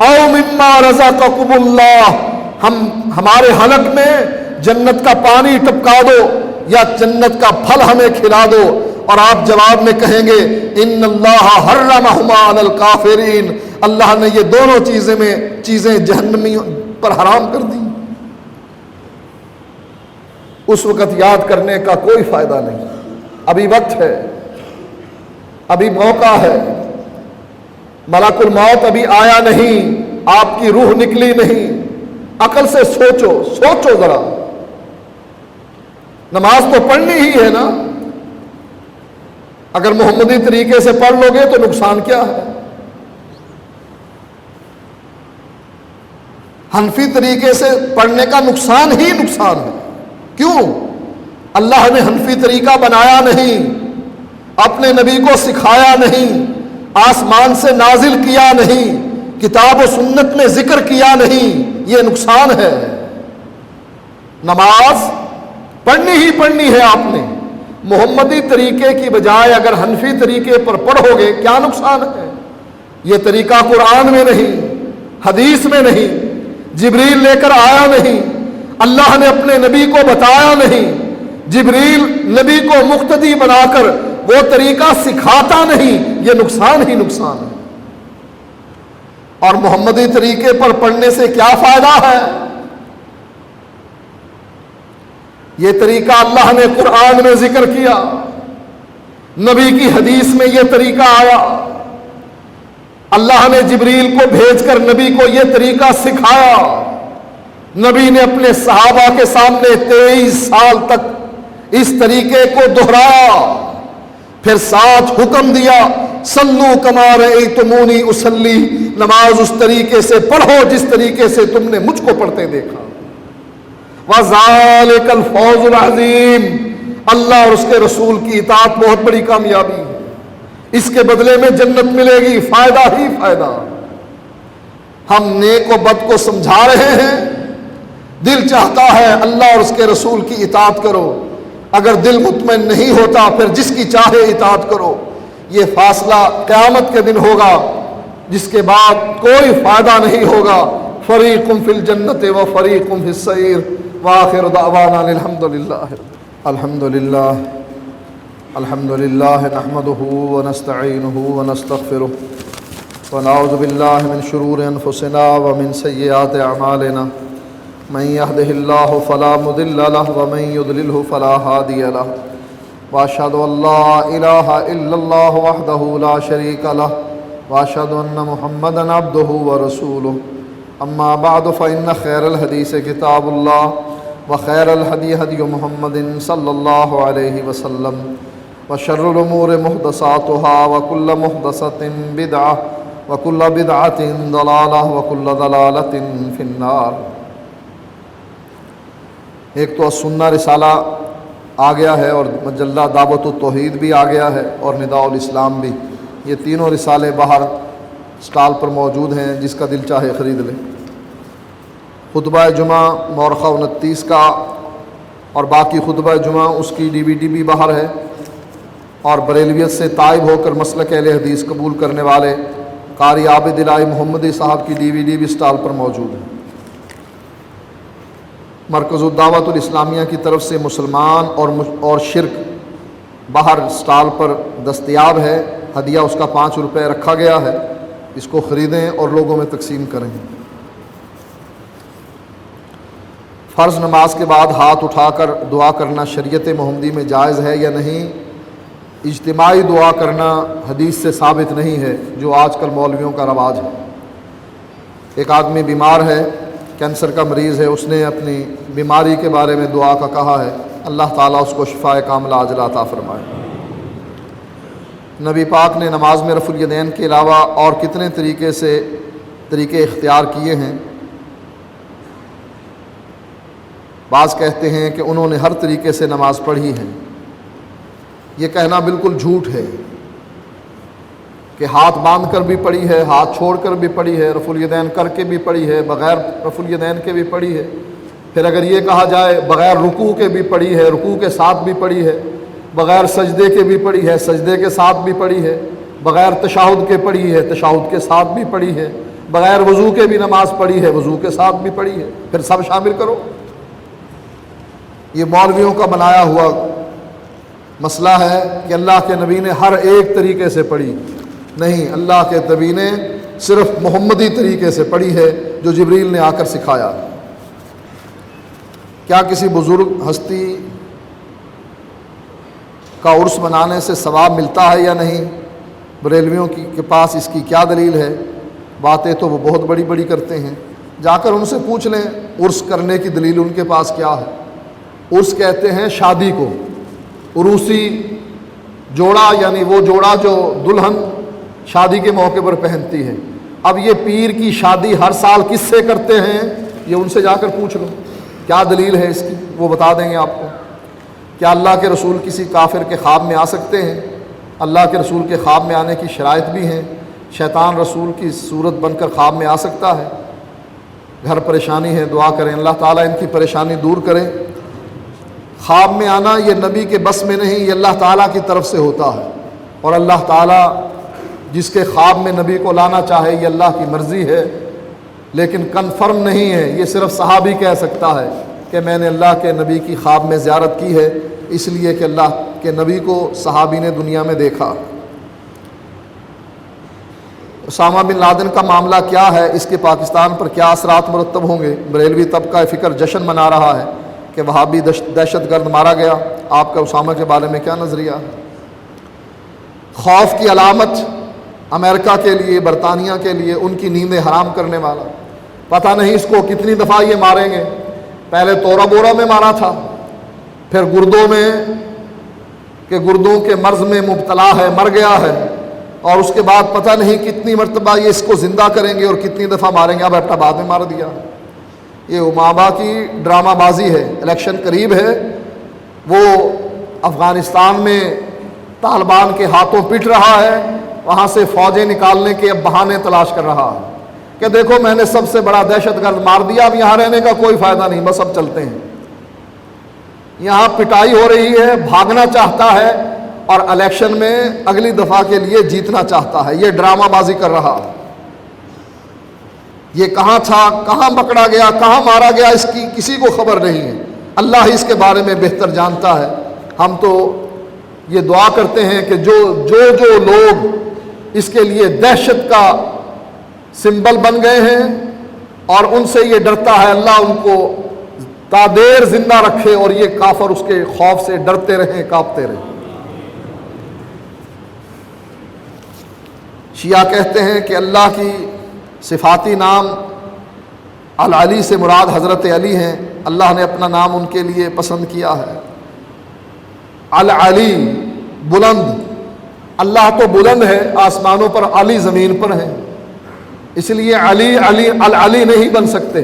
أَوْ مِمَّا رَزَقَكُمُ اللَّهُ، ہمارے حلق میں جنت کا پانی ٹپکا دو یا جنت کا پھل ہمیں کھلا دو، اور آپ جواب میں کہیں گے ان اللہ حرمہما علی الکافرین، اللہ نے یہ دونوں چیزیں جہنمیوں پر حرام کر دی۔ اس وقت یاد کرنے کا کوئی فائدہ نہیں، ابھی وقت ہے، ابھی موقع ہے، ملک الموت ابھی آیا نہیں، آپ کی روح نکلی نہیں، عقل سے سوچو ذرا، نماز تو پڑھنی ہی ہے نا، اگر محمدی طریقے سے پڑھ لو گے تو نقصان کیا ہے؟ حنفی طریقے سے پڑھنے کا نقصان ہی نقصان ہے۔ کیوں؟ اللہ نے حنفی طریقہ بنایا نہیں، اپنے نبی کو سکھایا نہیں، آسمان سے نازل کیا نہیں، کتاب و سنت میں ذکر کیا نہیں، یہ نقصان ہے۔ نماز پڑھنی ہی پڑھنی ہے آپ نے، محمدی طریقے کی بجائے اگر حنفی طریقے پر پڑھو گے کیا نقصان ہے؟ یہ طریقہ قرآن میں نہیں، حدیث میں نہیں، جبریل لے کر آیا نہیں، اللہ نے اپنے نبی کو بتایا نہیں، جبریل نبی کو مقتدی بنا کر وہ طریقہ سکھاتا نہیں، یہ نقصان ہی نقصان ہے۔ اور محمدی طریقے پر پڑھنے سے کیا فائدہ ہے؟ یہ طریقہ اللہ نے قرآن میں ذکر کیا، نبی کی حدیث میں یہ طریقہ آیا، اللہ نے جبریل کو بھیج کر نبی کو یہ طریقہ سکھایا، نبی نے اپنے صحابہ کے سامنے 23 سال تک اس طریقے کو دہرایا، پھر ساتھ حکم دیا صلو کما رأیتمونی اصلی، نماز اس طریقے سے پڑھو جس طریقے سے تم نے مجھ کو پڑھتے دیکھا۔ وَذَلِكَ الْفَوْزُ الْعَظِيمُ، اللہ اور اس کے رسول کی اطاعت بہت بڑی کامیابی ہے، اس کے بدلے میں جنت ملے گی، فائدہ ہی فائدہ۔ ہم نیک و بد کو سمجھا رہے ہیں، دل چاہتا ہے اللہ اور اس کے رسول کی اطاعت کرو، اگر دل مطمئن نہیں ہوتا پھر جس کی چاہے اطاعت کرو، یہ فاصلہ قیامت کے دن ہوگا جس کے بعد کوئی فائدہ نہیں ہوگا۔ فریق فی الجنت و فریق فی السعیر، وآخر دعوانا الحمدللہ نحمده ونستعینه ونستغفره ونعوذ باللہ من شرور انفسنا ومن سیئات اعمالنا، من يهده الله فلا مضل له ومن يضلله فلا هادي له، واشهد ان لا اله الا الله وحده لا شريك له، واشهد ان محمدا عبده ورسوله، اما بعد فان خير الحديث كتاب الله وخير الهدي هدي محمد صلى الله عليه وسلم، وشر الامور محدثاتها وكل محدثة بدعة وكل بدعة ضلالة وكل ضلالة في النار۔ ایک تو السنہ رسالہ آ گیا ہے اور مجلہ دعوت التوحید بھی آ گیا ہے اور نداء الاسلام بھی، یہ تینوں رسالے باہر اسٹال پر موجود ہیں، جس کا دل چاہے خرید لے۔ خطبہ جمعہ مورخہ 29 کا اور باقی خطبہ جمعہ اس کی DVD بھی باہر ہے، اور بریلویت سے تائب ہو کر مسلک اہل حدیث قبول کرنے والے قاری عابد الہی محمدی صاحب کی DVD بھی اسٹال پر موجود ہے۔ مرکز الدعوت الاسلامیہ کی طرف سے مسلمان اور شرک باہر اسٹال پر دستیاب ہے، ہدیہ اس کا 5 روپے رکھا گیا ہے، اس کو خریدیں اور لوگوں میں تقسیم کریں۔ فرض نماز کے بعد ہاتھ اٹھا کر دعا کرنا شریعت محمدی میں جائز ہے یا نہیں؟ اجتماعی دعا کرنا حدیث سے ثابت نہیں ہے، جو آج کل مولویوں کا رواج ہے۔ ایک آدمی بیمار ہے، کینسر کا مریض ہے، اس نے اپنی بیماری کے بارے میں دعا کا کہا ہے، اللہ تعالیٰ اس کو شفائے کاملہ عاجلہ عطا فرمائے۔ نبی پاک نے نماز میں رفع الیدین کے علاوہ اور کتنے طریقے اختیار کیے ہیں؟ بعض کہتے ہیں کہ انہوں نے ہر طریقے سے نماز پڑھی ہے۔ یہ کہنا بالکل جھوٹ ہے کہ ہاتھ باندھ کر بھی پڑھی ہے، ہاتھ چھوڑ کر بھی پڑھی ہے، رفع الیدین کر کے بھی پڑھی ہے، بغیر رفع الیدین کے بھی پڑھی ہے۔ پھر اگر یہ کہا جائے بغیر رکوع کے بھی پڑھی ہے، رکوع کے ساتھ بھی پڑھی ہے، بغیر سجدے کے بھی پڑھی ہے، سجدے کے ساتھ بھی پڑھی ہے، بغیر تشہد کے پڑھی ہے، تشہد کے ساتھ بھی پڑھی ہے، بغیر وضو کے بھی نماز پڑھی ہے، وضو کے ساتھ بھی پڑھی ہے، پھر سب شامل کرو۔ یہ مولویوں کا بنایا ہوا مسئلہ ہے کہ اللہ کے نبی نے ہر ایک طریقے سے پڑھی، نہیں، اللہ کے نبی نے صرف محمدی طریقے سے پڑھی ہے جو جبریل نے آ کر سکھایا۔ کیا کسی بزرگ ہستی کا عرس منانے سے ثواب ملتا ہے یا نہیں؟ بریلویوں کے پاس اس کی کیا دلیل ہے؟ باتیں تو وہ بہت بڑی بڑی کرتے ہیں، جا کر ان سے پوچھ لیں عرس کرنے کی دلیل ان کے پاس کیا ہے۔ عرس کہتے ہیں شادی کو، عروسی جوڑا یعنی وہ جوڑا جو دلہن شادی کے موقع پر پہنتی ہے۔ اب یہ پیر کی شادی ہر سال کس سے کرتے ہیں؟ یہ ان سے جا کر پوچھ لو کیا دلیل ہے اس کی، وہ بتا دیں گے آپ کو۔ کیا اللہ کے رسول کسی کافر کے خواب میں آ سکتے ہیں؟ اللہ کے رسول کے خواب میں آنے کی شرائط بھی ہیں۔ شیطان رسول کی صورت بن کر خواب میں آ سکتا ہے۔ گھر پریشانی ہے، دعا کریں اللہ تعالیٰ ان کی پریشانی دور کرے۔ خواب میں آنا یہ نبی کے بس میں نہیں، یہ اللہ تعالیٰ کی طرف سے ہوتا ہے، اور اللہ تعالیٰ جس کے خواب میں نبی کو لانا چاہے یہ اللہ کی مرضی ہے، لیکن کنفرم نہیں ہے۔ یہ صرف صحابی کہہ سکتا ہے کہ میں نے اللہ کے نبی کی خواب میں زیارت کی ہے، اس لیے کہ اللہ کے نبی کو صحابی نے دنیا میں دیکھا۔ اسامہ بن لادن کا معاملہ کیا ہے؟ اس کے پاکستان پر کیا اثرات مرتب ہوں گے؟ بریلوی طبقہ فکر جشن منا رہا ہے کہ وہابی دہشت گرد مارا گیا۔ آپ کا اسامہ کے بارے میں کیا نظریہ ہے؟ خوف کی علامت امریکہ کے لیے، برطانیہ کے لیے ان کی نیندیں حرام کرنے والا، پتہ نہیں اس کو کتنی دفعہ یہ ماریں گے۔ پہلے تورا بورا میں مارا تھا، پھر گردوں میں کہ گردوں کے مرض میں مبتلا ہے، مر گیا ہے، اور اس کے بعد پتہ نہیں کتنی مرتبہ یہ اس کو زندہ کریں گے اور کتنی دفعہ ماریں گے۔ اب ایٹا بعد میں مار دیا۔ یہ امامہ کی ڈرامہ بازی ہے۔ الیکشن قریب ہے، وہ افغانستان میں طالبان کے ہاتھوں پٹ رہا ہے، وہاں سے فوجیں نکالنے کے اب بہانے تلاش کر رہا ہے کہ دیکھو میں نے سب سے بڑا دہشت گرد مار دیا، اب یہاں رہنے کا کوئی فائدہ نہیں، بس اب چلتے ہیں۔ یہاں پٹائی ہو رہی ہے، بھاگنا چاہتا ہے اور الیکشن میں اگلی دفعہ کے لیے جیتنا چاہتا ہے۔ یہ ڈرامہ بازی کر رہا ہے۔ یہ کہاں تھا، کہاں پکڑا گیا، کہاں مارا گیا، اس کی کسی کو خبر نہیں ہے، اللہ ہی اس کے بارے میں بہتر جانتا ہے۔ ہم تو یہ دعا کرتے ہیں کہ جو لوگ اس کے لیے دہشت کا سمبل بن گئے ہیں اور ان سے یہ ڈرتا ہے، اللہ ان کو تا دیر زندہ رکھے اور یہ کافر اس کے خوف سے ڈرتے رہیں، کانپتے رہیں۔ شیعہ کہتے ہیں کہ اللہ کی صفاتی نام العلی سے مراد حضرت علی ہیں، اللہ نے اپنا نام ان کے لیے پسند کیا ہے۔ العلی بلند، اللہ تو بلند ہے آسمانوں پر، علی زمین پر ہے، اس لیے علی العلی نہیں بن سکتے۔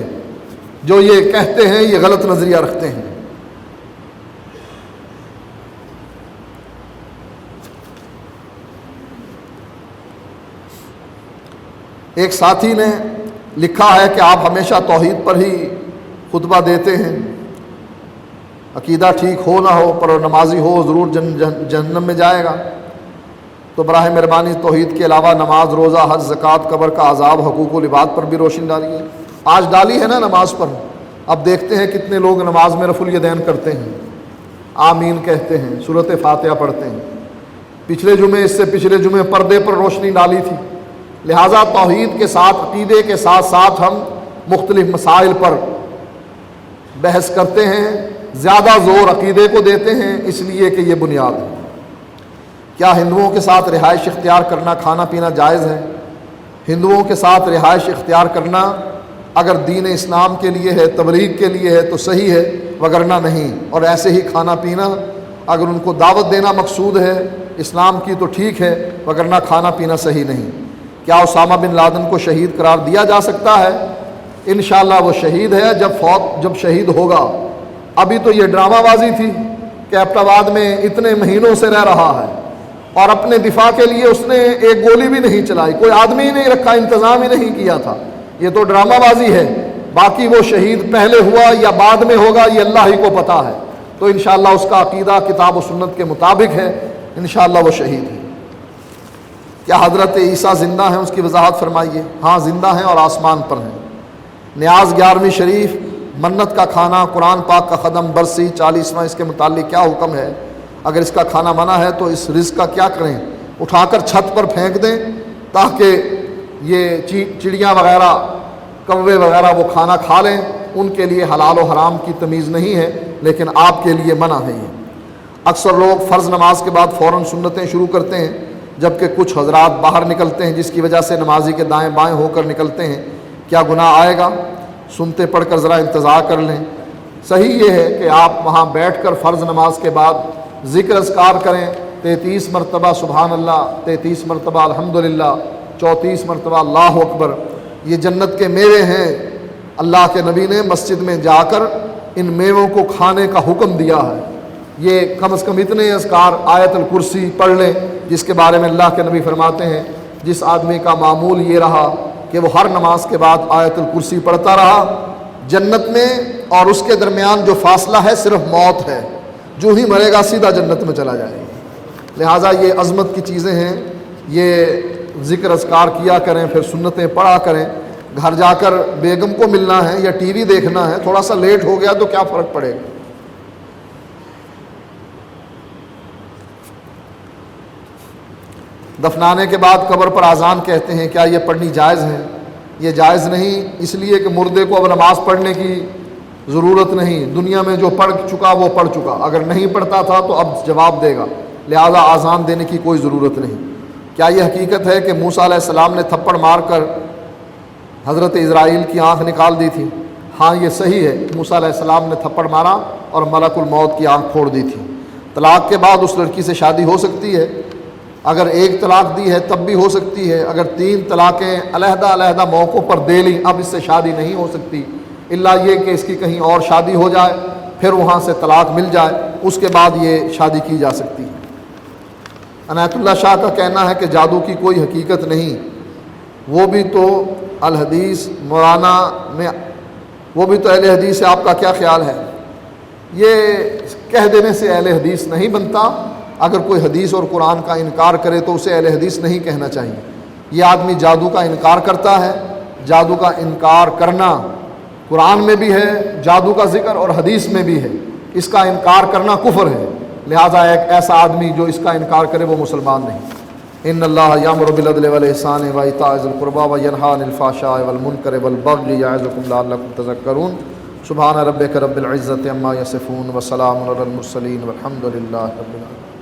جو یہ کہتے ہیں یہ غلط نظریہ رکھتے ہیں۔ ایک ساتھی نے لکھا ہے کہ آپ ہمیشہ توحید پر ہی خطبہ دیتے ہیں، عقیدہ ٹھیک ہو نہ ہو پر نمازی ہو ضرور جہنم میں جائے گا، تو براہ مہربانی توحید کے علاوہ نماز، روزہ، حج، زکوٰۃ، قبر کا عذاب، حقوق العباد پر بھی روشنی ڈالیے۔ آج ڈالی ہے نا نماز پر، اب دیکھتے ہیں کتنے لوگ نماز میں رفع الیدین کرتے ہیں، آمین کہتے ہیں، سورۃ فاتحہ پڑھتے ہیں۔ پچھلے جمعے، اس سے پچھلے جمعے پردے پر روشنی ڈالی تھی۔ لہٰذا توحید کے ساتھ، عقیدے کے ساتھ ساتھ ہم مختلف مسائل پر بحث کرتے ہیں، زیادہ زور عقیدے کو دیتے ہیں اس لیے کہ یہ بنیاد ہے۔ کیا ہندوؤں کے ساتھ رہائش اختیار کرنا، کھانا پینا جائز ہے؟ ہندوؤں کے ساتھ رہائش اختیار کرنا اگر دین اسلام کے لیے ہے، تبلیغ کے لیے ہے تو صحیح ہے، وگرنہ نہیں۔ اور ایسے ہی کھانا پینا اگر ان کو دعوت دینا مقصود ہے اسلام کی تو ٹھیک ہے، وگرنہ کھانا پینا صحیح نہیں۔ کیا اسامہ بن لادن کو شہید قرار دیا جا سکتا ہے؟ انشاءاللہ وہ شہید ہے جب شہید ہوگا۔ ابھی تو یہ ڈرامہ بازی تھی کہ ایبٹ آباد میں اتنے مہینوں سے رہ رہا ہے اور اپنے دفاع کے لیے اس نے ایک گولی بھی نہیں چلائی، کوئی آدمی ہی نہیں رکھا، انتظام ہی نہیں کیا تھا۔ یہ تو ڈرامہ بازی ہے، باقی وہ شہید پہلے ہوا یا بعد میں ہوگا یہ اللہ ہی کو پتہ ہے۔ تو انشاءاللہ اس کا عقیدہ کتاب و سنت کے مطابق ہے، انشاءاللہ وہ شہید ہے۔ کیا حضرت عیسیٰ زندہ ہیں؟ اس کی وضاحت فرمائیے۔ ہاں زندہ ہیں اور آسمان پر ہیں۔ نیاز 11ویں شریف، منت کا کھانا، قرآن پاک کا ختم، برسی 40واں، اس کے متعلق کیا حکم ہے؟ اگر اس کا کھانا منع ہے تو اس رزق کا کیا کریں؟ اٹھا کر چھت پر پھینک دیں تاکہ یہ چڑیاں وغیرہ، کوے وغیرہ وہ کھانا کھا لیں، ان کے لیے حلال و حرام کی تمیز نہیں ہے، لیکن آپ کے لیے منع ہے یہ۔ اکثر لوگ فرض نماز کے بعد فوراً سنتیں شروع کرتے ہیں، جبکہ کچھ حضرات باہر نکلتے ہیں جس کی وجہ سے نمازی کے دائیں بائیں ہو کر نکلتے ہیں، کیا گناہ آئے گا؟ سنتے پڑھ کر ذرا انتظار کر لیں۔ صحیح یہ ہے کہ آپ وہاں بیٹھ کر فرض نماز کے بعد ذکر اذکار کریں، 33 مرتبہ سبحان اللہ، 33 مرتبہ الحمدللہ، 34 مرتبہ اللہ اکبر۔ یہ جنت کے میوے ہیں، اللہ کے نبی نے مسجد میں جا کر ان میووں کو کھانے کا حکم دیا ہے۔ یہ کم از کم اتنے اذکار، آیت الکرسی پڑھ لیں جس کے بارے میں اللہ کے نبی فرماتے ہیں جس آدمی کا معمول یہ رہا کہ وہ ہر نماز کے بعد آیت الکرسی پڑھتا رہا، جنت میں اور اس کے درمیان جو فاصلہ ہے صرف موت ہے، جو ہی مرے گا سیدھا جنت میں چلا جائے گا۔ لہٰذا یہ عظمت کی چیزیں ہیں، یہ ذکر اذکار کیا کریں، پھر سنتیں پڑھا کریں۔ گھر جا کر بیگم کو ملنا ہے یا ٹی وی دیکھنا ہے، تھوڑا سا لیٹ ہو گیا تو کیا فرق پڑے گا؟ دفنانے کے بعد قبر پر اذان کہتے ہیں، کیا یہ پڑھنی جائز ہے؟ یہ جائز نہیں، اس لیے کہ مردے کو اب نماز پڑھنے کی ضرورت نہیں، دنیا میں جو پڑھ چکا وہ پڑھ چکا، اگر نہیں پڑھتا تھا تو اب جواب دے گا، لہذا اذان دینے کی کوئی ضرورت نہیں۔ کیا یہ حقیقت ہے کہ موسیٰ علیہ السلام نے تھپڑ مار کر حضرت اسرائیل کی آنکھ نکال دی تھی؟ ہاں یہ صحیح ہے، موسیٰ علیہ السلام نے تھپڑ مارا اور ملک الموت کی آنکھ پھوڑ دی تھی۔ طلاق کے بعد اس لڑکی سے شادی ہو سکتی ہے؟ اگر ایک طلاق دی ہے تب بھی ہو سکتی ہے، اگر 3 طلاقیں علیحدہ علیحدہ موقعوں پر دے لیں اب اس سے شادی نہیں ہو سکتی، الا یہ کہ اس کی کہیں اور شادی ہو جائے، پھر وہاں سے طلاق مل جائے، اس کے بعد یہ شادی کی جا سکتی ہے۔ عنایت اللہ شاہ کا کہنا ہے کہ جادو کی کوئی حقیقت نہیں، وہ بھی تو الحدیث مولانا میں، وہ بھی تو اہل حدیث ہے، آپ کا کیا خیال ہے؟ یہ کہہ دینے سے اہل حدیث نہیں بنتا، اگر کوئی حدیث اور قرآن کا انکار کرے تو اسے اہل حدیث نہیں کہنا چاہیے۔ یہ آدمی جادو کا انکار کرتا ہے، جادو کا انکار کرنا قرآن میں بھی ہے، جادو کا ذکر اور حدیث میں بھی ہے، اس کا انکار کرنا کفر ہے، لہٰذا ایک ایسا آدمی جو اس کا انکار کرے وہ مسلمان نہیں۔ ان اللہ یامر بالعدل والاحسان وایتاء ذی القربی وینہی عن الفحشاء والمنکر والبغی یعظکم لعلکم تذکرون۔ سبحان ربک رب العزۃ عما یصفون وسلام علی المرسلین والحمد للہ رب العالمین۔